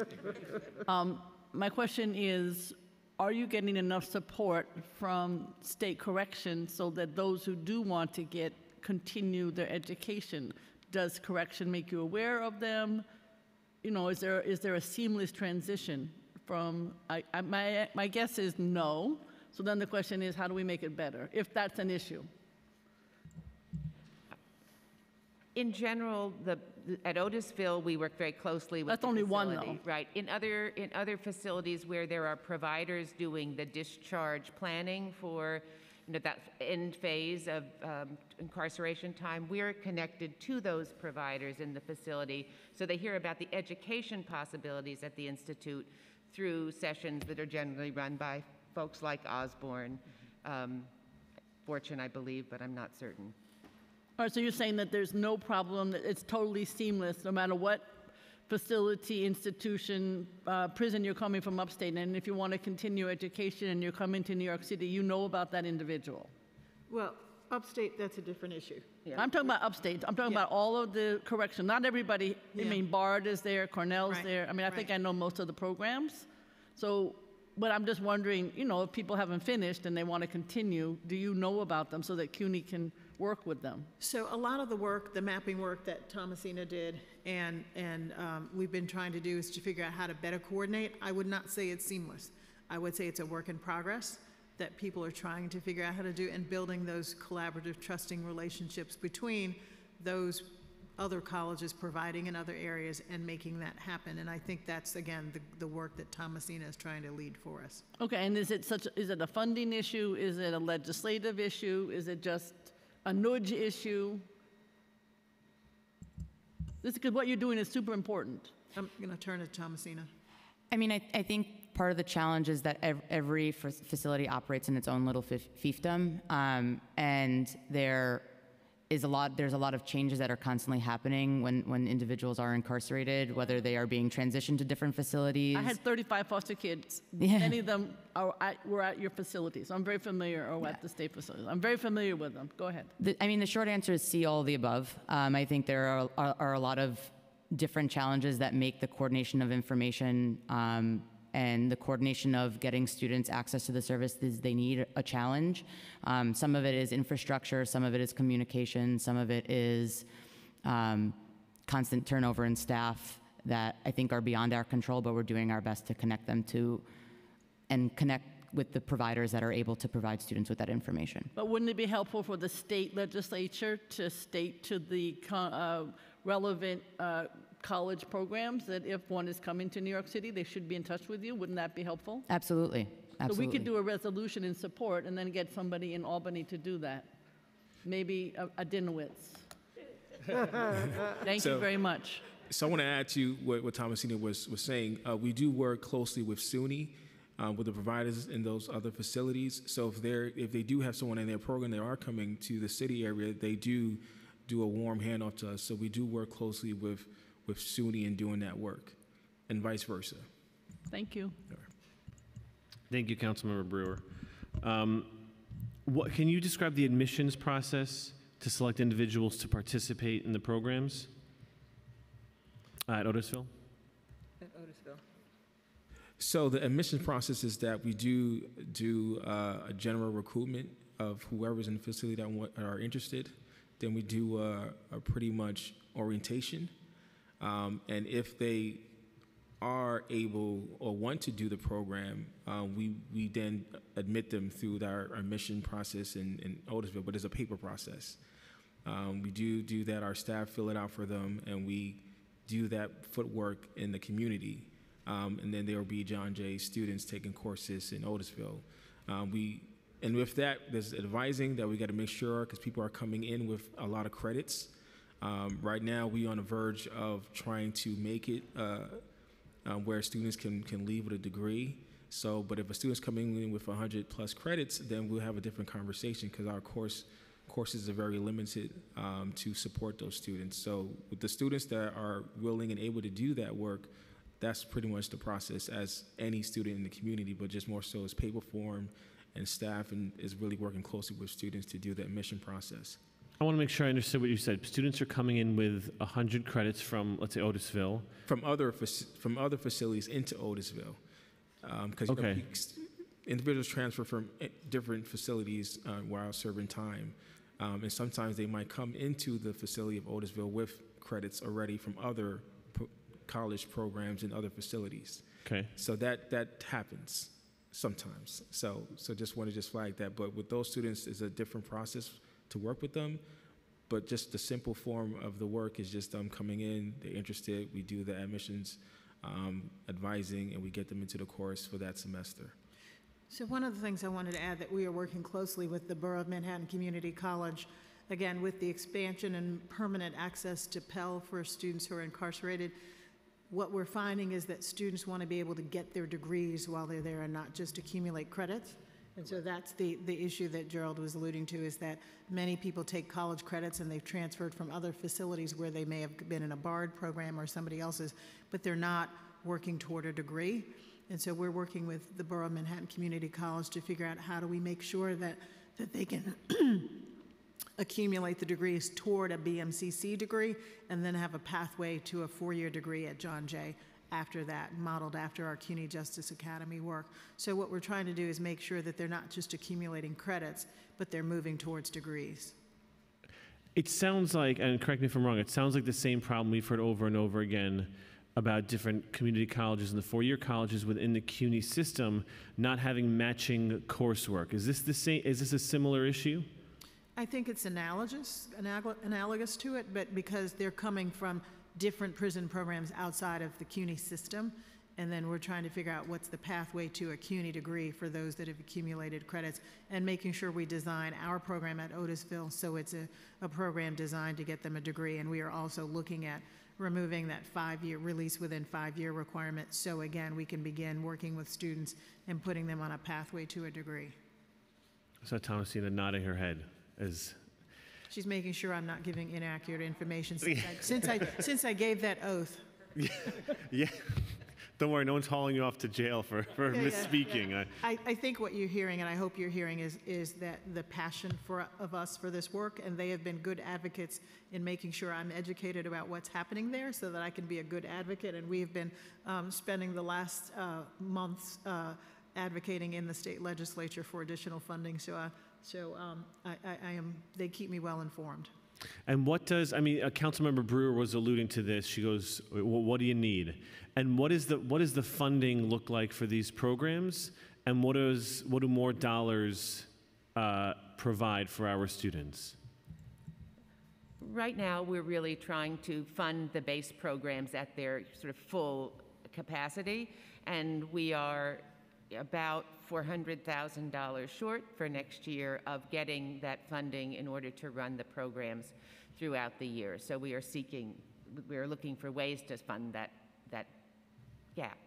My question is, are you getting enough support from state corrections so that those who do want to continue their education, does correction make you aware of them? You know, is there a seamless transition from, my guess is no. So then the question is, how do we make it better, if that's an issue? In general, at Otisville, we work very closely with That's only one, though. Right. In other facilities where there are providers doing the discharge planning for that end phase of incarceration time, we're connected to those providers in the facility, so they hear about the education possibilities at the Institute through sessions that are generally run by folks like Osborne, Fortune, I believe, but I'm not certain. All right, so you're saying that there's no problem, that it's totally seamless, no matter what facility, institution, prison you're coming from upstate, and if you want to continue education and you're coming to New York City, you know about that individual? Well, upstate, that's a different issue. Yeah. I'm talking about upstate. I'm talking about all of the correction. Not everybody, I mean, Bard is there, Cornell's there. I mean, I think I know most of the programs. So, but I'm just wondering, you know, if people haven't finished and they want to continue, do you know about them so that CUNY can work with them? So a lot of the work, the mapping work that Thomasina did and we've been trying to do is to figure out how to better coordinate. I would not say it's seamless. I would say it's a work in progress that people are trying to figure out how to do, and building those collaborative, trusting relationships between those other colleges providing in other areas and making that happen. And I think that's, again, the work that Thomasina is trying to lead for us. Okay, and is it a funding issue? Is it a legislative issue? Is it just a nudge issue? Because what you're doing is super important. I'm going to turn to Thomasina. I mean, I think part of the challenge is that every facility operates in its own little fiefdom, and there's a lot of changes that are constantly happening when individuals are incarcerated, whether they are being transitioned to different facilities. I had 35 foster kids. Yeah. Many of them were at your facility, so I'm very familiar, or at the state facilities. I'm very familiar with them. Go ahead. The short answer is see all of the above. I think there are a lot of different challenges that make the coordination of information and the coordination of getting students access to the services they need a challenge. Some of it is infrastructure, some of it is communication, some of it is constant turnover in staff that I think are beyond our control, but we're doing our best to connect them to and connect with the providers that are able to provide students with that information. But wouldn't it be helpful for the state legislature to state to the relevant college programs that if one is coming to New York City, they should be in touch with you? Wouldn't that be helpful? Absolutely. Absolutely. So we could do a resolution in support and then get somebody in Albany to do that. Maybe a Dinowitz. Thank you very much. So I want to add to what Thomasina was saying. We do work closely with SUNY, with the providers in those other facilities. So if they do have someone in their program that are coming to the city area, they do a warm handoff to us. So we do work closely with SUNY in doing that work, and vice versa. Thank you. Thank you, Councilmember Brewer. Can you describe the admissions process to select individuals to participate in the programs at Otisville? So the admissions process is that we do a general recruitment of whoever's in the facility that are interested. Then we do a pretty much orientation. And if they are able or want to do the program, we then admit them through our admission process in Otisville, but it's a paper process. We do that, our staff fill it out for them, and we do that footwork in the community. And then there will be John Jay students taking courses in Otisville. And with that, there's advising that we got to make sure, because people are coming in with a lot of credits. Right now, we're on the verge of trying to make it where students can leave with a degree. So, but if a student's coming in with 100 plus credits, then we'll have a different conversation, because our courses are very limited to support those students. So with the students that are willing and able to do that work, that's pretty much the process as any student in the community, but just more so as paper form, and staff is really working closely with students to do the admission process. I want to make sure I understood what you said. Students are coming in with 100 credits from, let's say, Otisville. From other facilities into Otisville. Because okay. Individuals transfer from different facilities while serving time. And sometimes they might come into the facility of Otisville with credits already from other college programs and other facilities. Okay. So that happens sometimes. So just want to flag that. But with those students, it's a different process to work with them. But just the simple form of the work is just them coming in, they're interested, we do the admissions, advising, and we get them into the course for that semester. So one of the things I wanted to add, that we are working closely with the Borough of Manhattan Community College, again, with the expansion and permanent access to Pell for students who are incarcerated. What we're finding is that students want to be able to get their degrees while they're there and not just accumulate credits. And so that's the issue that Gerald was alluding to, is that many people take college credits and they've transferred from other facilities where they may have been in a BARD program or somebody else's, but they're not working toward a degree. And so we're working with the Borough of Manhattan Community College to figure out how do we make sure that they can accumulate the degrees toward a BMCC degree and then have a pathway to a 4-year degree at John Jay after that, modeled after our CUNY Justice Academy work. So what we're trying to do is make sure that they're not just accumulating credits, but they're moving towards degrees. It sounds like, and correct me if I'm wrong, it sounds like the same problem we've heard over and over again about different community colleges and the 4-year colleges within the CUNY system not having matching coursework. Is this the same? Is this a similar issue? I think it's analogous to it, but because they're coming from different prison programs outside of the CUNY system, and then we're trying to figure out what's the pathway to a CUNY degree for those that have accumulated credits, and making sure we design our program at Otisville so it's a program designed to get them a degree. And we are also looking at removing that 5-year release within 5-year requirement, so again we can begin working with students and putting them on a pathway to a degree. So Thomasina nodding her head as she's making sure I'm not giving inaccurate information since I gave that oath. Yeah, Don't worry, no one's hauling you off to jail for misspeaking. I think what you're hearing, and I hope you're hearing, is that the passion of us for this work, and they have been good advocates in making sure I'm educated about what's happening there so that I can be a good advocate. And we have been spending the last months advocating in the state legislature for additional funding. They keep me well informed. And what does, Councilmember Brewer was alluding to this. She goes, well, what do you need? And what does the funding look like for these programs? And what do more dollars provide for our students? Right now, we're really trying to fund the base programs at their sort of full capacity, and we are about $400,000 short for next year of getting that funding in order to run the programs throughout the year. So we are looking for ways to fund that gap.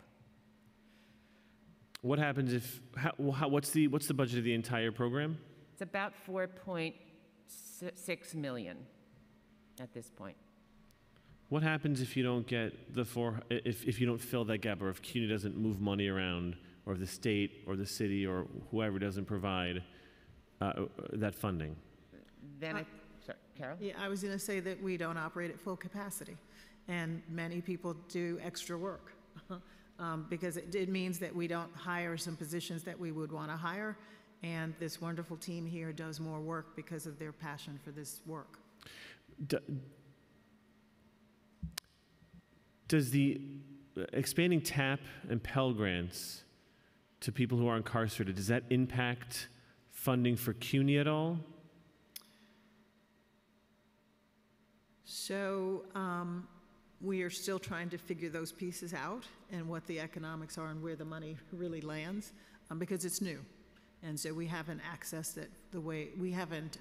What happens what's the budget of the entire program? It's about $4.6 million at this point. What happens if you don't get if you don't fill that gap, or if CUNY doesn't move money around, or if the state or the city or whoever doesn't provide that funding? Then, sorry, Carol? Yeah, I was going to say that we don't operate at full capacity, and many people do extra work because it means that we don't hire some positions that we would want to hire, and this wonderful team here does more work because of their passion for this work. Does the expanding TAP and Pell Grants to people who are incarcerated, does that impact funding for CUNY at all? So we are still trying to figure those pieces out and what the economics are and where the money really lands because it's new. And so we haven't accessed it we haven't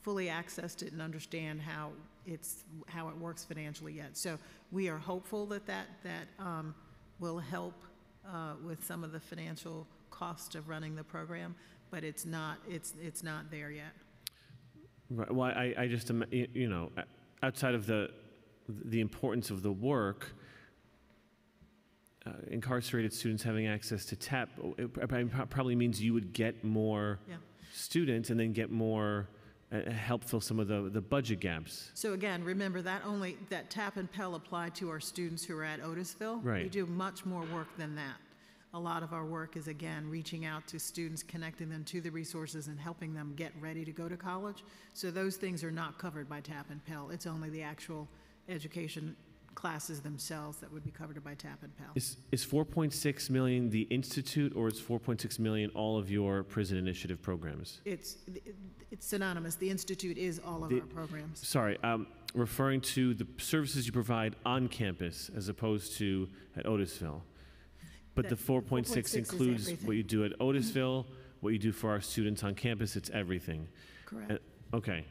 fully accessed it and understand how it works financially yet. So we are hopeful that will help with some of the financial cost of running the program, but it's not there yet. Right. Well, I just outside of the importance of the work, incarcerated students having access to TAP probably means you would get more students and then get more help fill some of the budget gaps. So again, remember that TAP and Pell apply to our students who are at Otisville. Right. We do much more work than that. A lot of our work is, again, reaching out to students, connecting them to the resources and helping them get ready to go to college. So those things are not covered by TAP and Pell. It's only the actual education classes themselves that would be covered by TAP and Pell. Is 4.6 million the institute, or is 4.6 million all of your prison initiative programs? It's synonymous. The institute is all of our programs. Sorry, referring to the services you provide on campus as opposed to at Otisville. But the 4.6 includes what you do at Otisville, what you do for our students on campus. It's everything. Correct. Okay,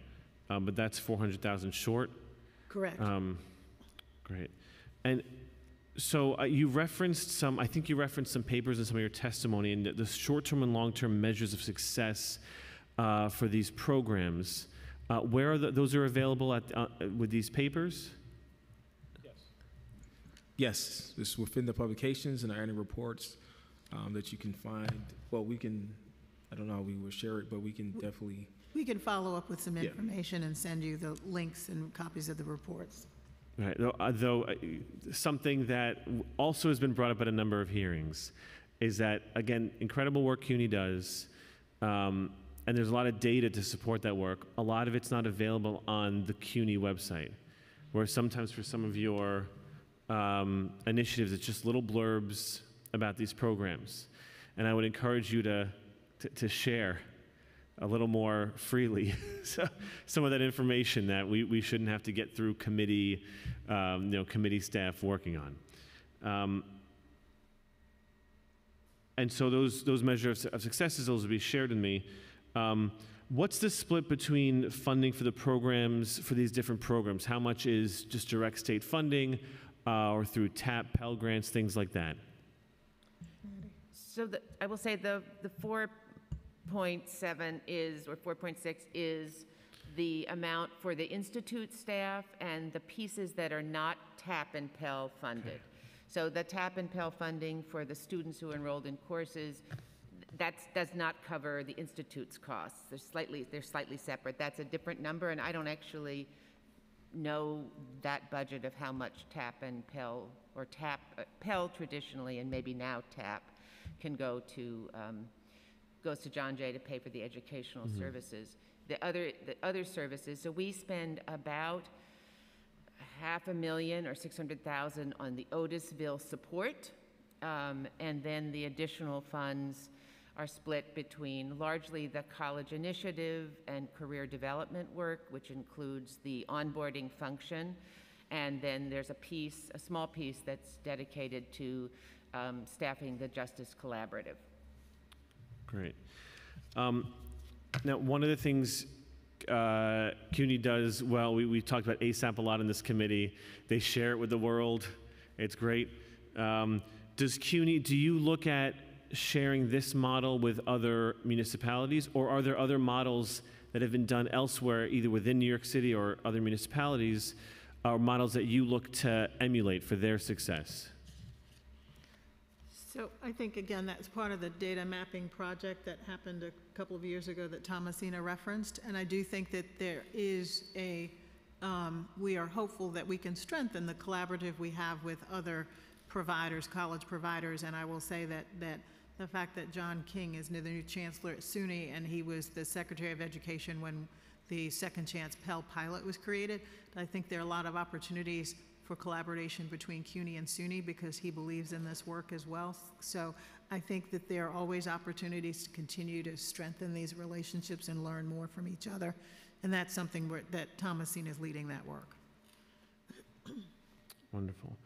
but that's 400,000 short. Correct. Great. And so you referenced some papers in some of your testimony, and the short-term and long-term measures of success for these programs. Where are those are available with these papers? Yes, this is within the publications and our annual reports that you can find. Well, I don't know how we will share it, but we can definitely. We can follow up with some information and send you the links and copies of the reports. Right. Though something that also has been brought up at a number of hearings is that, again, incredible work CUNY does, and there's a lot of data to support that work. A lot of it's not available on the CUNY website, where sometimes for some of your initiatives, it's just little blurbs about these programs. And I would encourage you to share a little more freely some of that information that we shouldn't have to get through committee staff working on. And so those measures of successes, those will be shared with me. What's the split between funding for the programs, for these different programs? How much is just direct state funding or through TAP, Pell Grants, things like that? So I will say the 4.7 is, or 4.6 is the amount for the institute staff and the pieces that are not TAP and Pell funded. Okay. So the TAP and Pell funding for the students who are enrolled in courses, that does not cover the institute's costs. They're slightly separate. That's a different number, and I don't actually know that budget of how much TAP and Pell, or Pell traditionally, and maybe now TAP, can go to, goes to John Jay to pay for the educational services. The other services, so we spend about $500,000 or $600,000 on the Otisville support, and then the additional funds are split between largely the college initiative and career development work, which includes the onboarding function, and then there's a small piece that's dedicated to staffing the Justice Collaborative. Great. Now, one of the things CUNY does well, we talked about ASAP a lot in this committee. They share it with the world. It's great. Does CUNY, do you look at sharing this model with other municipalities, or are there other models that have been done elsewhere, either within New York City or other municipalities, or models that you look to emulate for their success? So I think, again, that's part of the data mapping project that happened a couple of years ago that Thomasina referenced, and I do think that there is we are hopeful that we can strengthen the collaborative we have with other providers, college providers, and I will say that the fact that John King is the new chancellor at SUNY, and he was the Secretary of Education when the Second Chance Pell pilot was created, I think there are a lot of opportunities for collaboration between CUNY and SUNY because he believes in this work as well. So I think that there are always opportunities to continue to strengthen these relationships and learn more from each other, and that's something that Thomasina is leading that work. Wonderful.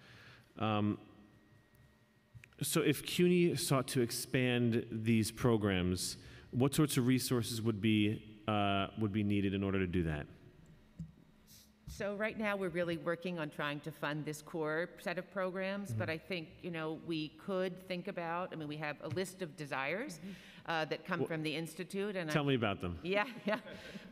So if CUNY sought to expand these programs, what sorts of resources would be needed in order to do that? So right now, we're really working on trying to fund this core set of programs, but I think, we could think about, we have a list of desires that come from the Institute. And Tell me about them. Yeah.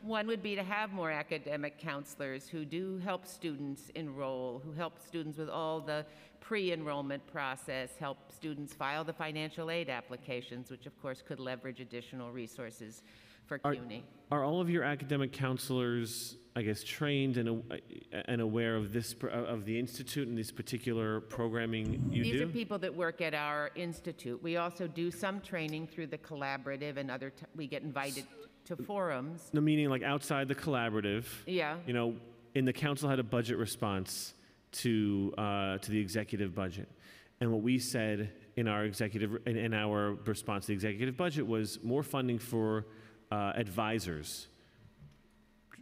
One would be to have more academic counselors who do help students enroll, who help students with all the pre-enrollment process, help students file the financial aid applications, which of course could leverage additional resources for CUNY. Are all of your academic counselors, I guess, trained and aware of the Institute and this particular programming you do? These are people that work at our institute. We also do some training through the collaborative, and we get invited to forums. No, meaning like outside the collaborative. Yeah. In the council had a budget response to the executive budget, and what we said in our response to the executive budget was more funding for advisors,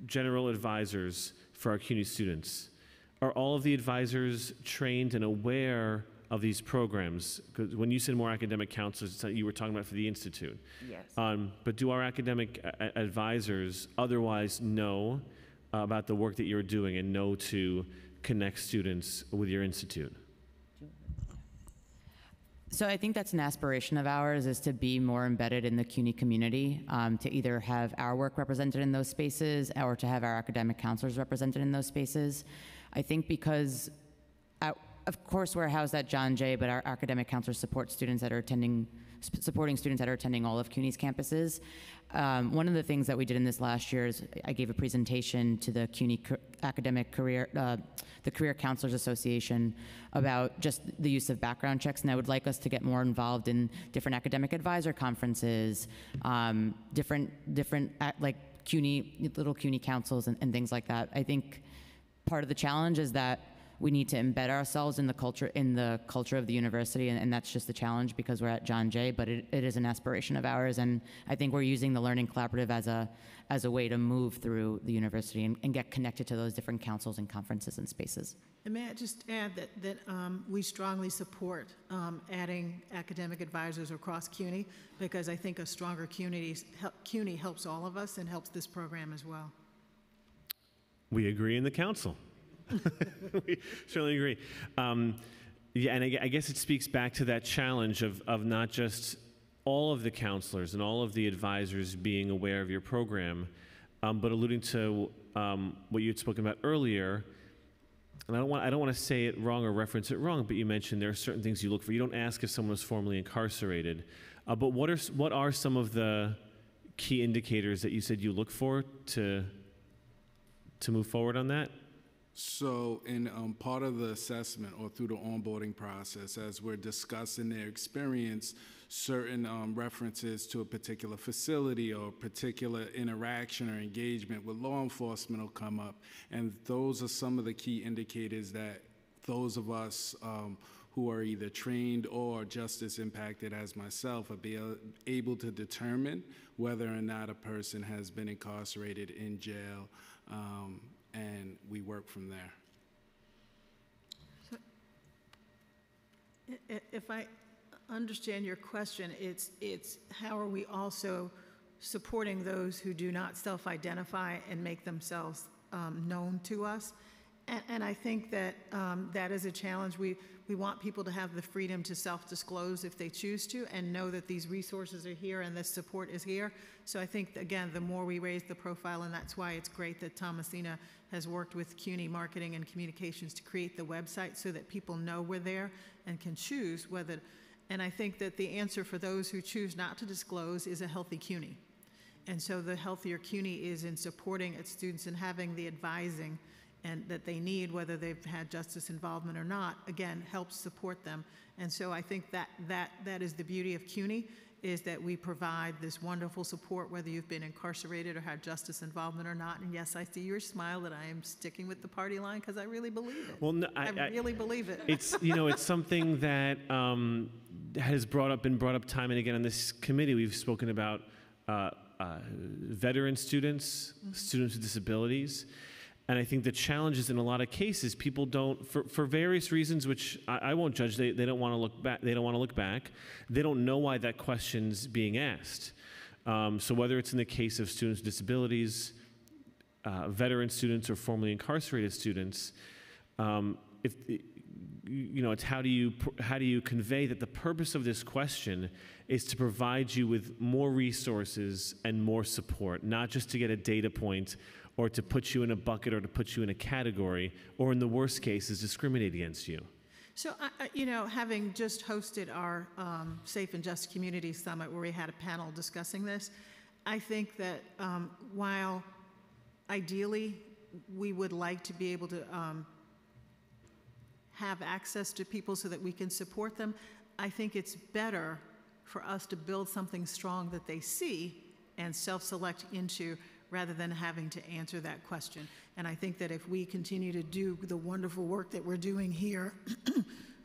general advisors for our CUNY students. Are all of the advisors trained and aware of these programs? Because when you said more academic counselors, you were talking about for the Institute. Yes. But do our academic advisors otherwise know about the work that you're doing and know to connect students with your institute? So I think that's an aspiration of ours, is to be more embedded in the CUNY community, to either have our work represented in those spaces or to have our academic counselors represented in those spaces. I think because, of course, we're housed at John Jay, but our academic counselors support students that are supporting students that are attending all of CUNY's campuses. One of the things that we did in this last year is I gave a presentation to the CUNY the Career Counselors Association about just the use of background checks, and I would like us to get more involved in different academic advisor conferences, different like little CUNY councils and things like that. I think part of the challenge is that we need to embed ourselves in the culture of the university, and that's just the challenge because we're at John Jay, but it is an aspiration of ours, and I think we're using the Learning Collaborative as a way to move through the university and get connected to those different councils and conferences and spaces. And may I just add that we strongly support adding academic advisors across CUNY, because I think a stronger CUNY helps all of us and helps this program as well. We agree in the council. We certainly agree. Yeah, and I guess it speaks back to that challenge of not just all of the counselors and all of the advisors being aware of your program, but alluding to what you had spoken about earlier, and I don't want to say it wrong or reference it wrong, but you mentioned there are certain things you look for. You don't ask if someone was formerly incarcerated, but what are some of the key indicators that you said you look for to move forward on that? So in part of the assessment or through the onboarding process, as we're discussing their experience, certain references to a particular facility or particular interaction or engagement with law enforcement will come up. And those are some of the key indicators that those of us who are either trained or justice impacted as myself are able to determine whether or not a person has been incarcerated in jail, and we work from there. So, if I understand your question, it's how are we also supporting those who do not self-identify and make themselves known to us? And I think that that is a challenge. We want people to have the freedom to self-disclose if they choose to, and know that these resources are here and this support is here. So I think, again, the more we raise the profile, and that's why it's great that Thomasina has worked with CUNY Marketing and Communications to create the website so that people know we're there and can choose whether. And I think that the answer for those who choose not to disclose is a healthy CUNY. And so the healthier CUNY is in supporting its students and having the advising and that they need, whether they've had justice involvement or not, again, helps support them. And so I think that is the beauty of CUNY, is that we provide this wonderful support, whether you've been incarcerated or had justice involvement or not. And yes, I see your smile that I am sticking with the party line because I really believe it. Well, no, I really believe it. It's, it's something that has been brought up time and again on this committee. We've spoken about veteran students, students with disabilities. And I think the challenge is in a lot of cases, people don't, for various reasons, which I won't judge, they don't want to look back. They don't want to look back. They don't know why that question's being asked. So whether it's in the case of students with disabilities, veteran students, or formerly incarcerated students, it's how do you convey that the purpose of this question is to provide you with more resources and more support, not just to get a data point, or to put you in a bucket, or to put you in a category, or in the worst case, is discriminate against you. So, having just hosted our Safe and Just Community Summit, where we had a panel discussing this, I think that while ideally we would like to be able to have access to people so that we can support them, I think it's better for us to build something strong that they see and self-select into, rather than having to answer that question. And I think that if we continue to do the wonderful work that we're doing here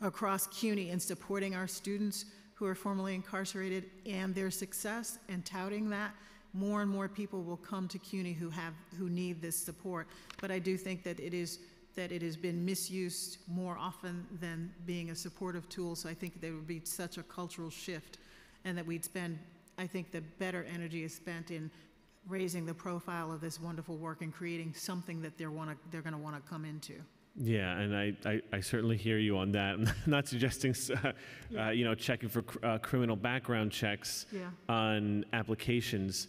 across CUNY in supporting our students who are formerly incarcerated and their success and touting that, more and more people will come to CUNY who need this support. But I do think that it has been misused more often than being a supportive tool. So I think there would be such a cultural shift, and that we'd spend, I think the better energy is spent in raising the profile of this wonderful work and creating something that they're going to want to come into. Yeah, and I certainly hear you on that. I'm not suggesting, checking for criminal background checks on applications,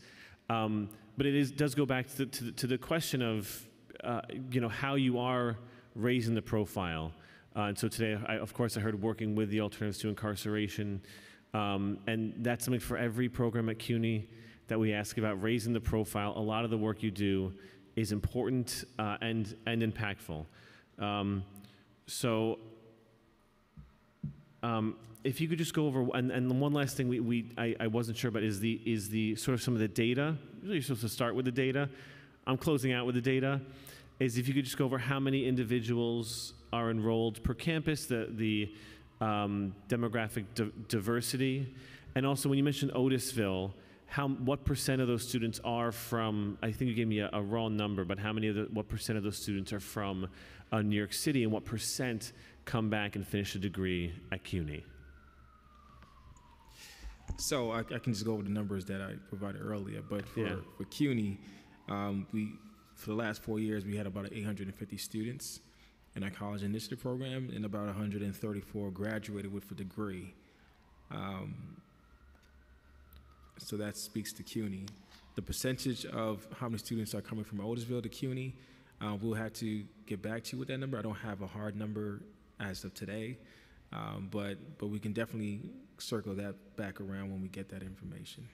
but it does go back to the question of, how you are raising the profile. And so today, of course, I heard working with the Alternatives to Incarceration, and that's something for every program at CUNY that we ask about, raising the profile. A lot of the work you do is important and impactful. If you could just go over, and one last thing I wasn't sure about is the sort of some of the data. Usually you're supposed to start with the data. I'm closing out with the data. Is if you could just go over how many individuals are enrolled per campus, the demographic diversity, and also when you mentioned Otisville, what percent of those students are from, I think you gave me a raw number, but what percent of those students are from New York City, and what percent come back and finish a degree at CUNY? So I can just go over the numbers that I provided earlier, but for CUNY, for the last 4 years, we had about 850 students in our college initiative program, and about 134 graduated with a degree. So that speaks to CUNY. The percentage of how many students are coming from Otisville to CUNY, We'll have to get back to you with that number. I don't have a hard number as of today, but we can definitely circle that back around when we get that information.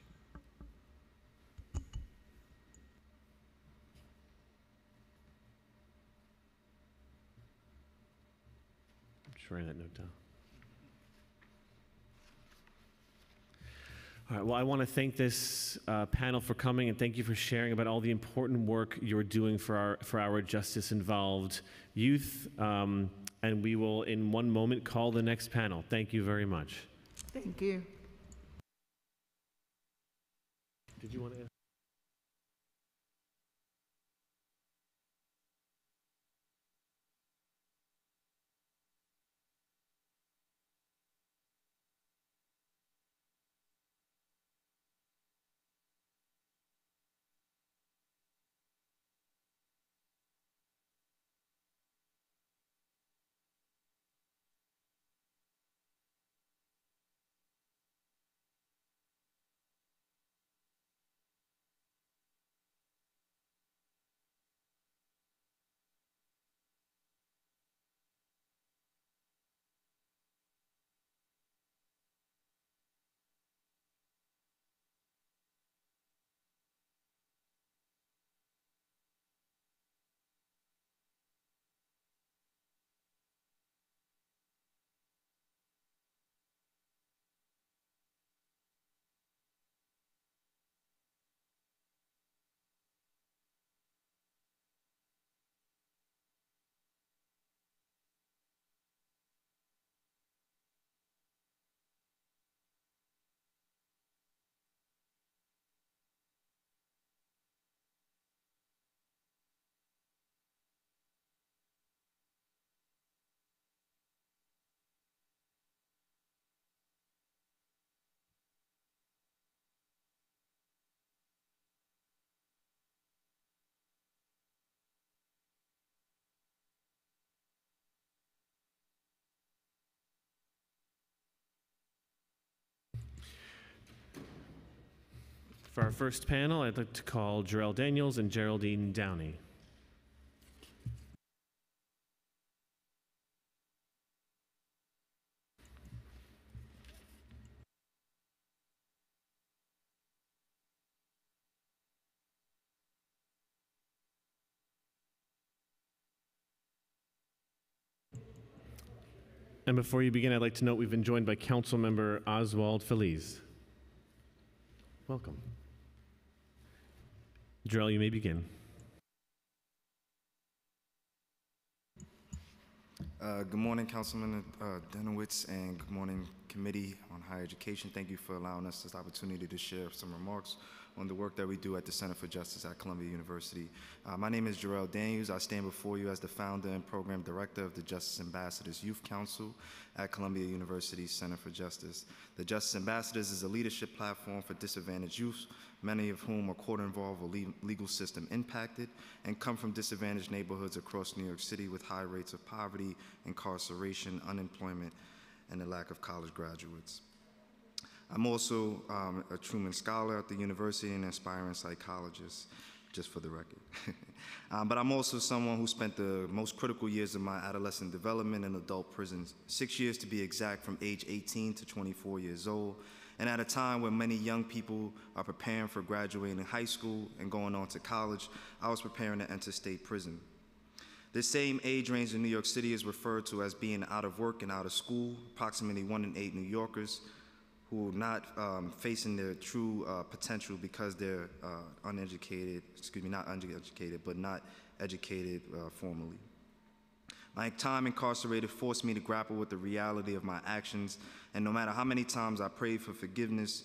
I'm just writing that note down. All right, well, I want to thank this panel for coming, and thank you for sharing about all the important work you're doing for our justice-involved youth. And we will, in one moment, call the next panel. Thank you very much. Thank you. Did you want to ask? For our first panel, I'd like to call Jarrell Daniels and Geraldine Downey. And before you begin, I'd like to note we've been joined by Councilmember Oswald Feliz. Welcome. Jarrell, you may begin. Good morning, Councilman Denowitz, and good morning, Committee on Higher Education. Thank you for allowing us this opportunity to share some remarks on the work that we do at the Center for Justice at Columbia University. My name is Jarrell Daniels. I stand before you as the founder and program director of the Justice Ambassadors Youth Council at Columbia University Center for Justice. The Justice Ambassadors is a leadership platform for disadvantaged youth, many of whom are court-involved or legal system impacted and come from disadvantaged neighborhoods across New York City with high rates of poverty, incarceration, unemployment, and the lack of college graduates. I'm also a Truman Scholar at the university and an aspiring psychologist, just for the record. But I'm also someone who spent the most critical years of my adolescent development in adult prisons, 6 years to be exact, from age 18 to 24 years old, and at a time when many young people are preparing for graduating high school and going on to college, I was preparing to enter state prison. This same age range in New York City is referred to as being out of work and out of school. Approximately 1 in 8 New Yorkers who are not facing their true potential because they're uneducated, not uneducated, but not educated formally. My time incarcerated forced me to grapple with the reality of my actions, and no matter how many times I prayed for forgiveness,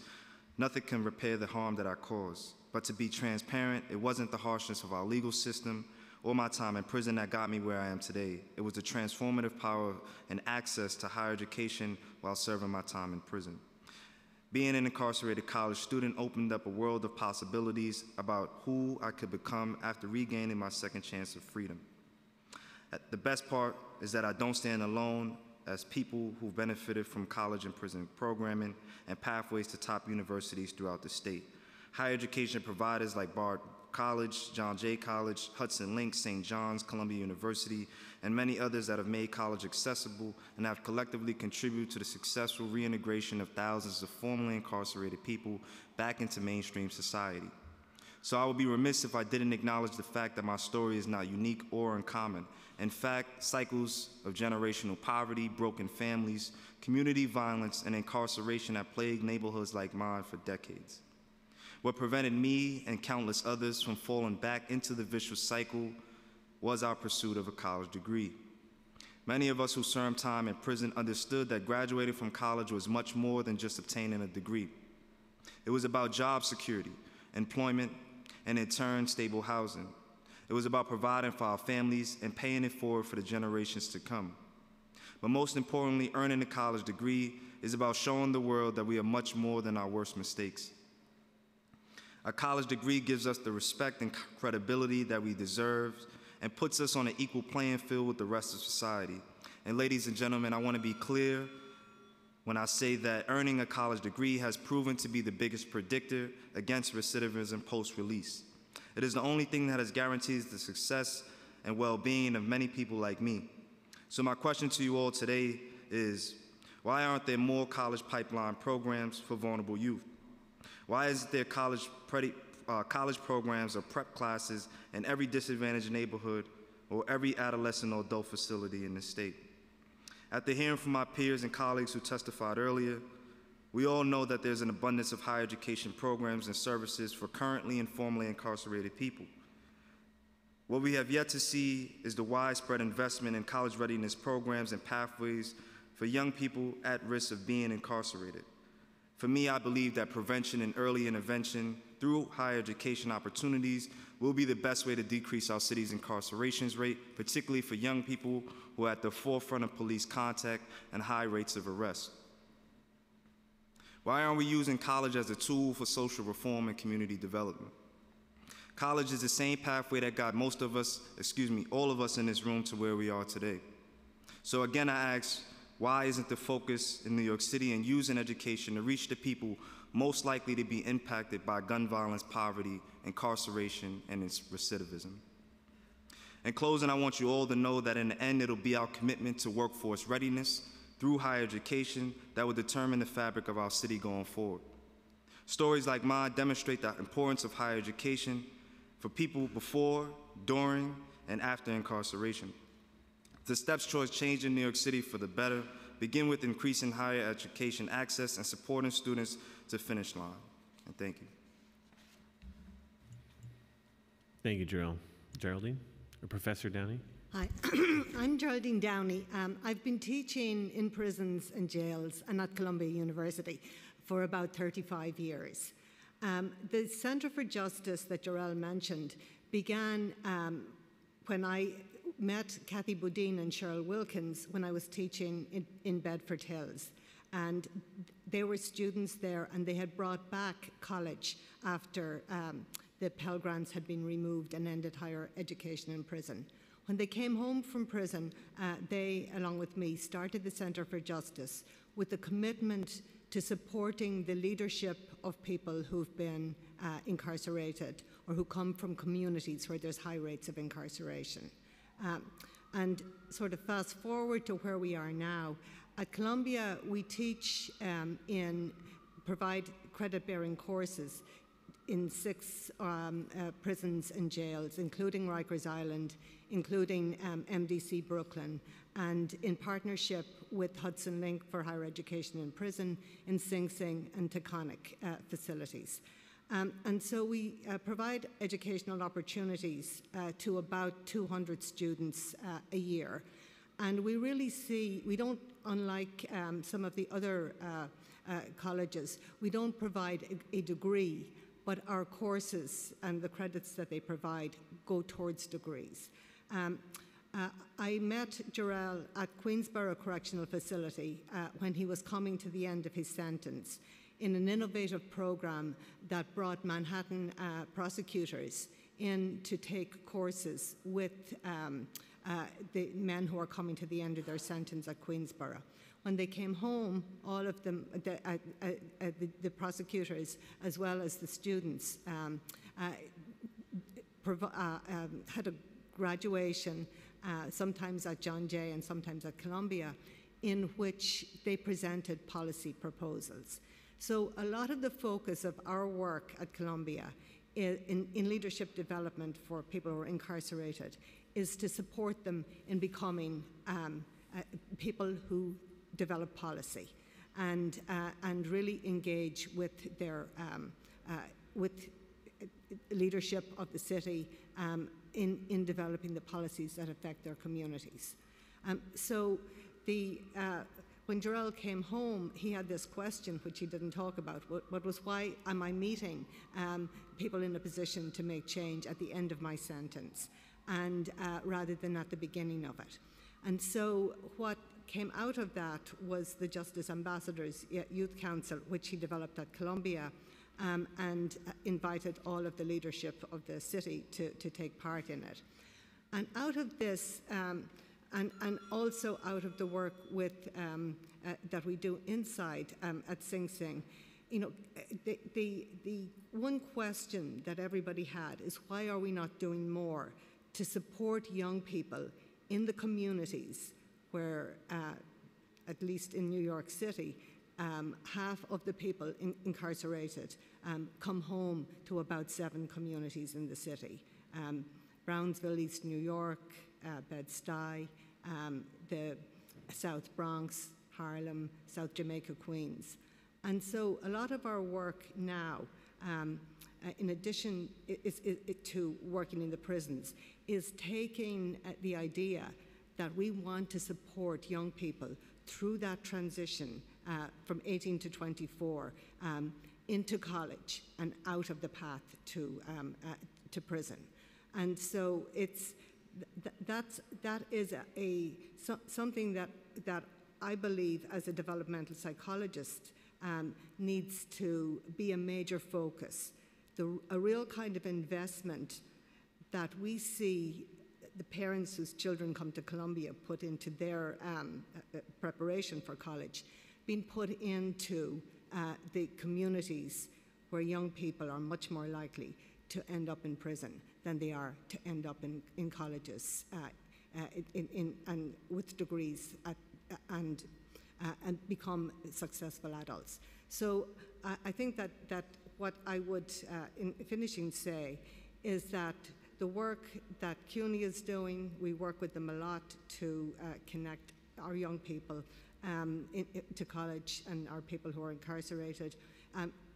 nothing can repair the harm that I caused. But to be transparent, it wasn't the harshness of our legal system or my time in prison that got me where I am today. It was the transformative power and access to higher education while serving my time in prison. Being an incarcerated college student opened up a world of possibilities about who I could become after regaining my second chance of freedom. The best part is that I don't stand alone, as people who benefited from college and prison programming and pathways to top universities throughout the state. Higher education providers like Bard College, John Jay College, Hudson Link, St. John's, Columbia University, and many others that have made college accessible and have collectively contributed to the successful reintegration of thousands of formerly incarcerated people back into mainstream society. So I would be remiss if I didn't acknowledge the fact that my story is not unique or uncommon. In fact, cycles of generational poverty, broken families, community violence, and incarceration have plagued neighborhoods like mine for decades. What prevented me and countless others from falling back into the vicious cycle was our pursuit of a college degree. Many of us who served time in prison understood that graduating from college was much more than just obtaining a degree. It was about job security, employment, and in turn, stable housing. It was about providing for our families and paying it forward for the generations to come. But most importantly, earning a college degree is about showing the world that we are much more than our worst mistakes. A college degree gives us the respect and credibility that we deserve and puts us on an equal playing field with the rest of society. And ladies and gentlemen, I want to be clear when I say that earning a college degree has proven to be the biggest predictor against recidivism post-release. It is the only thing that has guaranteed the success and well-being of many people like me. So my question to you all today is, why aren't there more college pipeline programs for vulnerable youth? Why isn't there college programs or prep classes in every disadvantaged neighborhood or every adolescent or adult facility in the state? After hearing from my peers and colleagues who testified earlier, we all know that there's an abundance of higher education programs and services for currently and formerly incarcerated people. What we have yet to see is the widespread investment in college readiness programs and pathways for young people at risk of being incarcerated. For me, I believe that prevention and early intervention through higher education opportunities will be the best way to decrease our city's incarceration rate, particularly for young people who are at the forefront of police contact and high rates of arrest. Why aren't we using college as a tool for social reform and community development? College is the same pathway that got all of us in this room to where we are today. So again, I ask, why isn't the focus in New York City in using education to reach the people most likely to be impacted by gun violence, poverty, incarceration, and its recidivism? In closing, I want you all to know that in the end, it'll be our commitment to workforce readiness through higher education that will determine the fabric of our city going forward. Stories like mine demonstrate the importance of higher education for people before, during, and after incarceration. The steps towards changing New York City for the better begin with increasing higher education access and supporting students to finish line. And thank you. Thank you, Geraldine. Or Professor Downey? Hi, I'm Geraldine Downey. I've been teaching in prisons and jails and at Columbia University for about 35 years. The Center for Justice that Jarrell mentioned began when I met Kathy Bodine and Cheryl Wilkins when I was teaching in Bedford Hills. And they were students there, and they had brought back college after the Pell Grants had been removed and ended higher education in prison. When they came home from prison, they, along with me, started the Center for Justice with the commitment to supporting the leadership of people who've been incarcerated or who come from communities where there's high rates of incarceration. And sort of fast forward to where we are now, at Columbia we teach provide credit-bearing courses in 6 prisons and jails, including Rikers Island, including MDC Brooklyn, and in partnership with Hudson Link for higher education in prison, in Sing Sing and Taconic facilities. And so we provide educational opportunities to about 200 students a year. And we really see, we don't, unlike some of the other colleges, we don't provide a degree, but our courses and the credits that they provide go towards degrees. I met Jarrell at Queensborough Correctional Facility when he was coming to the end of his sentence in an innovative program that brought Manhattan prosecutors in to take courses with the men who are coming to the end of their sentence at Queensborough. When they came home, all of them, the prosecutors as well as the students, had a graduation, sometimes at John Jay and sometimes at Columbia, in which they presented policy proposals. So a lot of the focus of our work at Columbia in leadership development for people who are incarcerated is to support them in becoming people who develop policy and really engage with their with leadership of the city in developing the policies that affect their communities. When Jarrell came home, he had this question, which he didn't talk about, what was, why am I meeting people in a position to make change at the end of my sentence, and rather than at the beginning of it? And so what came out of that was the Justice Ambassadors Youth Council, which he developed at Columbia, and invited all of the leadership of the city to take part in it. And out of this, and also out of the work with that we do inside at Sing Sing, you know, the one question that everybody had is, why are we not doing more to support young people in the communities where, at least in New York City, half of the people incarcerated come home to about 7 communities in the city. Brownsville, East New York, Bed-Stuy, the South Bronx, Harlem, South Jamaica, Queens. And so a lot of our work now, in addition to working in the prisons, is taking the idea that we want to support young people through that transition from 18 to 24 into college and out of the path to prison. And so that is something that I believe, as a developmental psychologist, needs to be a major focus. A real kind of investment that we see the parents whose children come to Columbia put into their preparation for college, being put into the communities where young people are much more likely to end up in prison than they are to end up in colleges and with degrees and become successful adults. So I think that what I would, in finishing, say is that the work that CUNY is doing, we work with them a lot to connect our young people to college and our people who are incarcerated.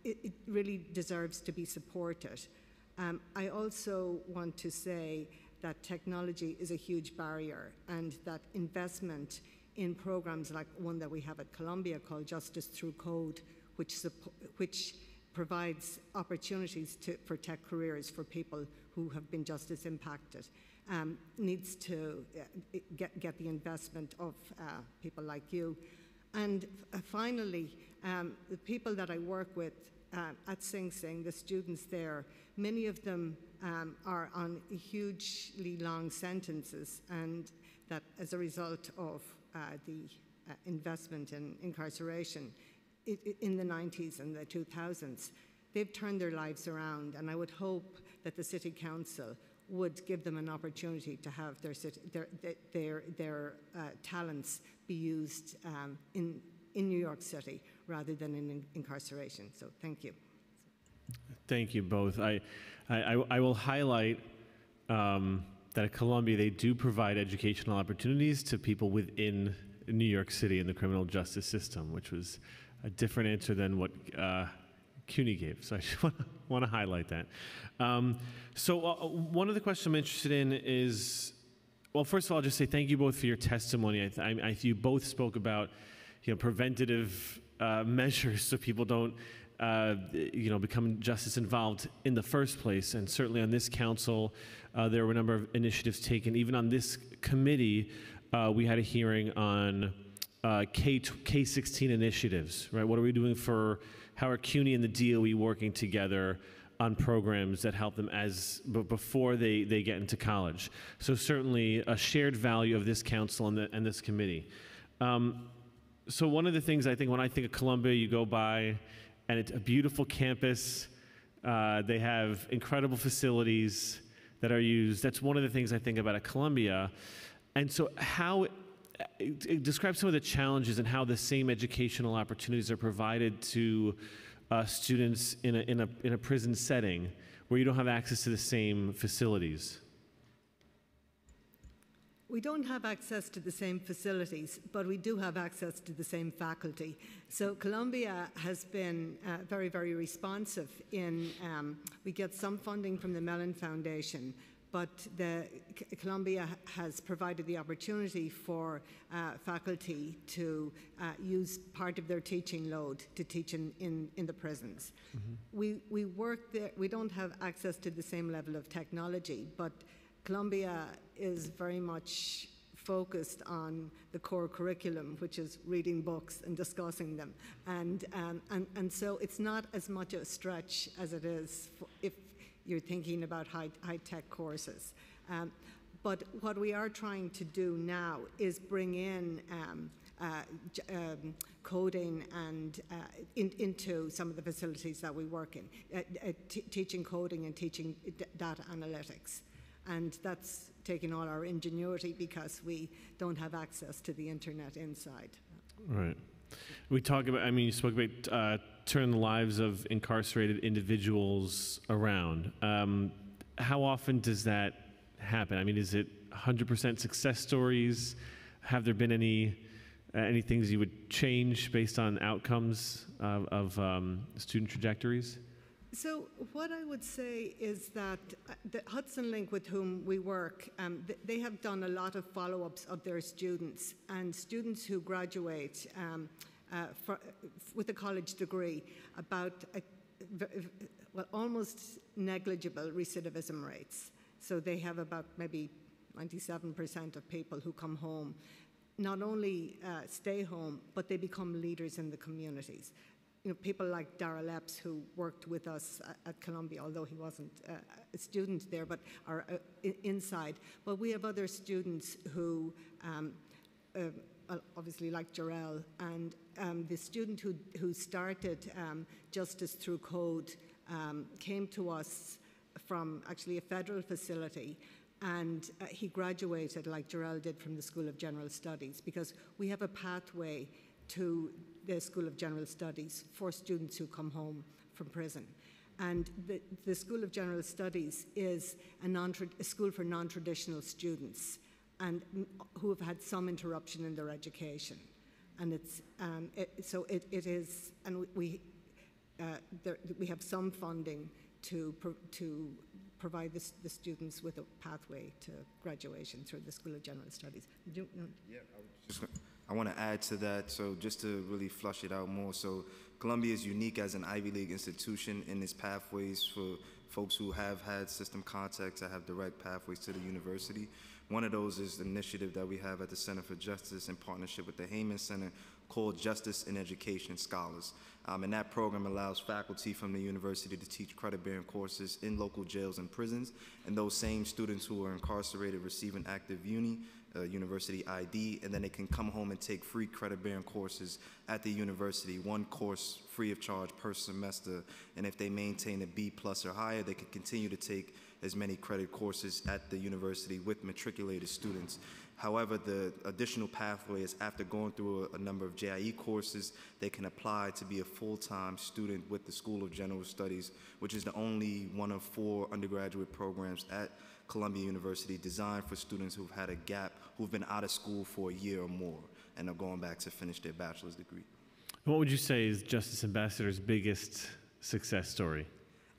It really deserves to be supported. I also want to say that technology is a huge barrier, and that investment in programs like one that we have at Columbia called Justice Through Code, which provides opportunities for tech careers for people who have been justice impacted, needs to get the investment of people like you. And finally, the people that I work with at Sing Sing, the students there, many of them are on hugely long sentences, and that as a result of the investment in incarceration in the 90s and the 2000s, they've turned their lives around, and I would hope that the City Council would give them an opportunity to have their talents be used in New York City rather than in incarceration. So thank you. Thank you both. I will highlight that at Columbia they do provide educational opportunities to people within New York City in the criminal justice system, which was a different answer than what CUNY gave. So I just want to highlight that. One of the questions I'm interested in is, well, first of all, I'll just say thank you both for your testimony. You both spoke about, preventative measures so people don't, become justice involved in the first place. And certainly on this council, there were a number of initiatives taken. Even on this committee, we had a hearing on K-16 initiatives, right? What are we doing how are CUNY and the DOE working together on programs that help them before they get into college? So certainly a shared value of this council and this committee. So one of the things I think when I think of Columbia, you go by and it's a beautiful campus. They have incredible facilities. that are used. That's one of the things I think about at Columbia. And so how, describe some of the challenges and how the same educational opportunities are provided to students in a prison setting where you don't have access to the same facilities. We don't have access to the same facilities, but we do have access to the same faculty. So Columbia has been very, very responsive in, we get some funding from the Mellon Foundation, but Columbia has provided the opportunity for faculty to use part of their teaching load to teach in the prisons. Mm-hmm. We work there, we don't have access to the same level of technology, but Columbia is very much focused on the core curriculum, which is reading books and discussing them. And so it's not as much a stretch as it is if you're thinking about high-tech courses. But what we are trying to do now is bring in coding and into some of the facilities that we work in, teaching coding and teaching data analytics. And that's taking all our ingenuity because we don't have access to the internet inside. Right. We talk about, I mean, you spoke about turning the lives of incarcerated individuals around. How often does that happen? I mean, is it 100% success stories? Have there been any things you would change based on outcomes of student trajectories? So what I would say is that the Hudson Link, with whom we work, they have done a lot of follow-ups of their students, and students who graduate with a college degree, about almost negligible recidivism rates. So they have about maybe 97% of people who come home not only stay home, but they become leaders in the communities. You know, people like Darrell Epps, who worked with us at Columbia, although he wasn't a student there, but are inside. But we have other students who, obviously like Jarrell, and the student who started Justice Through Code came to us from actually a federal facility, and he graduated, like Jarrell did, from the School of General Studies, because we have a pathway to the School of General Studies for students who come home from prison. And the School of General Studies is a school for non-traditional students and who have had some interruption in their education. And it is, and we have some funding to provide the students with a pathway to graduation through the School of General Studies. I want to add to that, so just to really flush it out more. So Columbia is unique as an Ivy League institution in its pathways for folks who have had system contacts that have direct pathways to the university. One of those is the initiative that we have at the Center for Justice in partnership with the Heyman Center called Justice in Education Scholars. And that program allows faculty from the university to teach credit-bearing courses in local jails and prisons, and those same students who are incarcerated receive an active university ID, and then they can come home and take free credit-bearing courses at the university, one course free of charge per semester, and if they maintain a B+ or higher, they can continue to take as many credit courses at the university with matriculated students. However, the additional pathway is after going through a number of JIE courses, they can apply to be a full-time student with the School of General Studies, which is the only one of 4 undergraduate programs at Columbia University designed for students who've had a gap, who've been out of school for a year or more, and are going back to finish their bachelor's degree. What would you say is Justice Ambassador's biggest success story?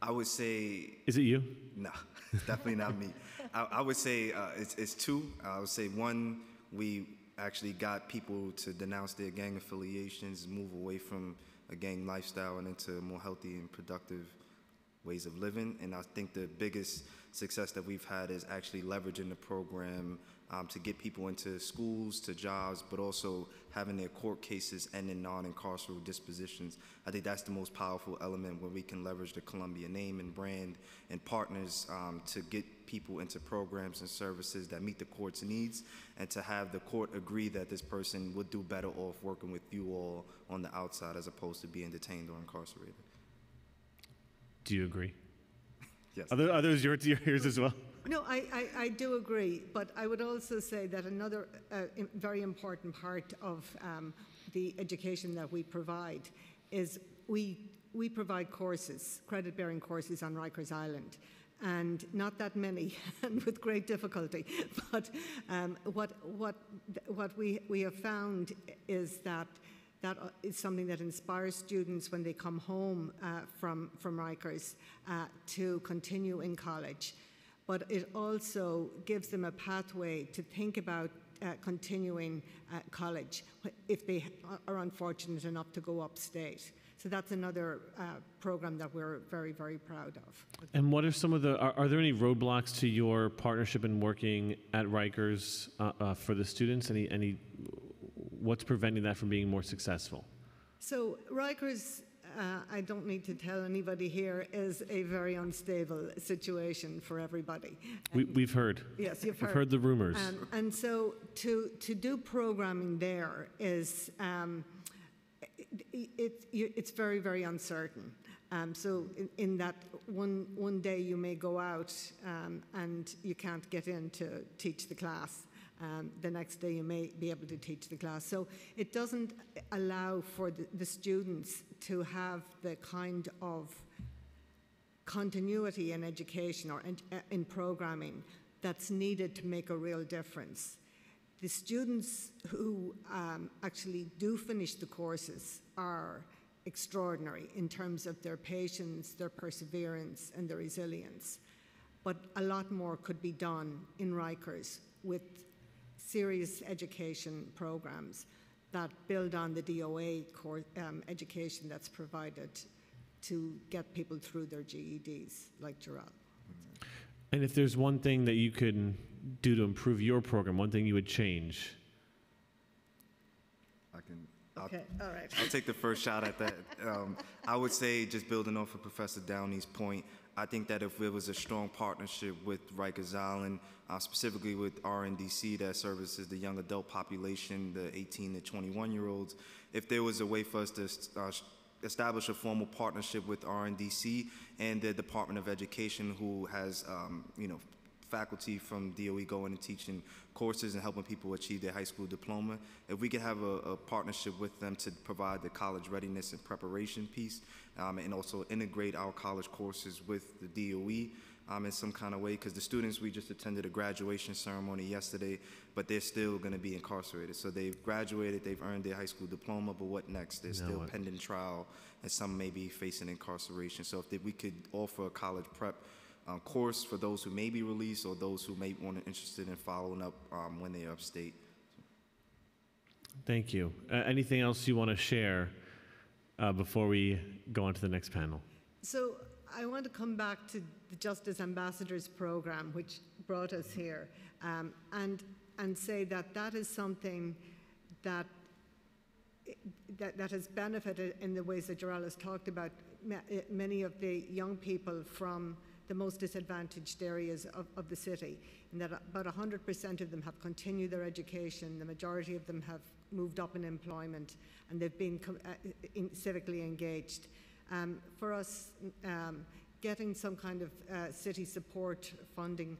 I would say... Is it you? No, it's definitely not me. I would say it's 2. I would say 1, we actually got people to denounce their gang affiliations, move away from a gang lifestyle and into more healthy and productive ways of living. And I think the biggest success that we've had is actually leveraging the program to get people into schools, to jobs, but also having their court cases end in non-incarceral dispositions. I think that's the most powerful element where we can leverage the Columbia name and brand and partners to get people into programs and services that meet the court's needs, and to have the court agree that this person would do better off working with you all on the outside as opposed to being detained or incarcerated. Do you agree? Yes. Are those yours as well? No, I do agree, but I would also say that another very important part of the education that we provide is we provide courses, credit-bearing courses on Rikers Island, and not that many, and with great difficulty. But what we have found is that is something that inspires students when they come home from Rikers to continue in college. But it also gives them a pathway to think about continuing college if they are unfortunate enough to go upstate. So that's another program that we're very, very proud of. And what are some of are there any roadblocks to your partnership in working at Rikers for the students? What's preventing that from being more successful? So Rikers, I don't need to tell anybody here, is a very unstable situation for everybody. We've heard. Yes, you've heard. We've heard the rumors. And so to do programming there is, it's very, very uncertain. So in that one day you may go out and you can't get in to teach the class. The next day you may be able to teach the class. So it doesn't allow for the students to have the kind of continuity in education or in programming that's needed to make a real difference. The students who actually do finish the courses are extraordinary in terms of their patience, their perseverance, and their resilience. But a lot more could be done in Rikers with serious education programs that build on the DOA education that's provided to get people through their GEDs, like Gerald. And if there's one thing that you could do to improve your program, one thing you would change? Okay, all right. I'll take the first shot at that. I would say, just building off of Professor Downey's point, I think that if there was a strong partnership with Rikers Island, specifically with RNDC that services the young adult population, the 18 to 21-year-olds, if there was a way for us to establish a formal partnership with RNDC and the Department of Education, who has faculty from DOE going and teaching courses and helping people achieve their high school diploma. If we could have a partnership with them to provide the college readiness and preparation piece, and also integrate our college courses with the DOE in some kind of way, because the students, we just attended a graduation ceremony yesterday, but they're still going to be incarcerated. So they've graduated, they've earned their high school diploma, but what next? They're still pending trial, and some may be facing incarceration. So if we could offer a college prep course for those who may be released or those who may want to interested in following up when they are upstate. Thank you. Anything else you want to share before we go on to the next panel? So I want to come back to the Justice Ambassadors Program, which brought us here, and say that is something that has benefited in the ways that Gerald has talked about many of the young people from the most disadvantaged areas of the city, and that about 100% of them have continued their education. The majority of them have moved up in employment, and they've been civically engaged. For us, getting some kind of city support funding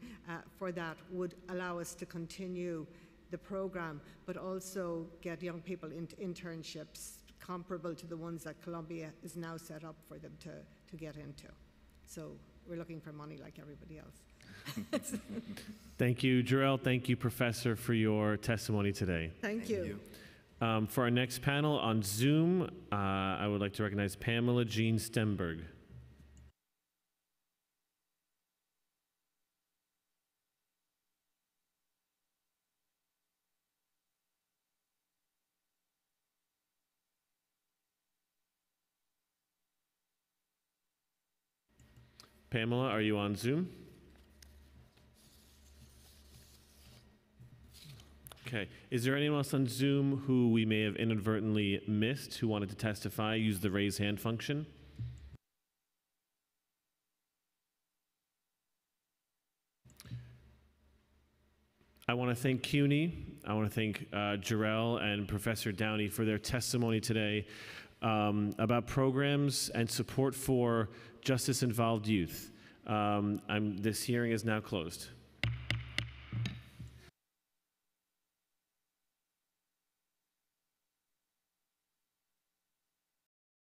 for that would allow us to continue the program, but also get young people into internships comparable to the ones that Columbia is now set up for them to get into. So we're looking for money like everybody else. Thank you, Jarrell. Thank you, Professor, for your testimony today. Thank you. For our next panel on Zoom, I would like to recognize Pamela Jean Stenberg. Pamela, are you on Zoom? Okay. Is there anyone else on Zoom who we may have inadvertently missed who wanted to testify? Use the raise hand function. I want to thank CUNY. I want to thank Jarrell and Professor Downey for their testimony today about programs and support for justice-involved youth. This hearing is now closed.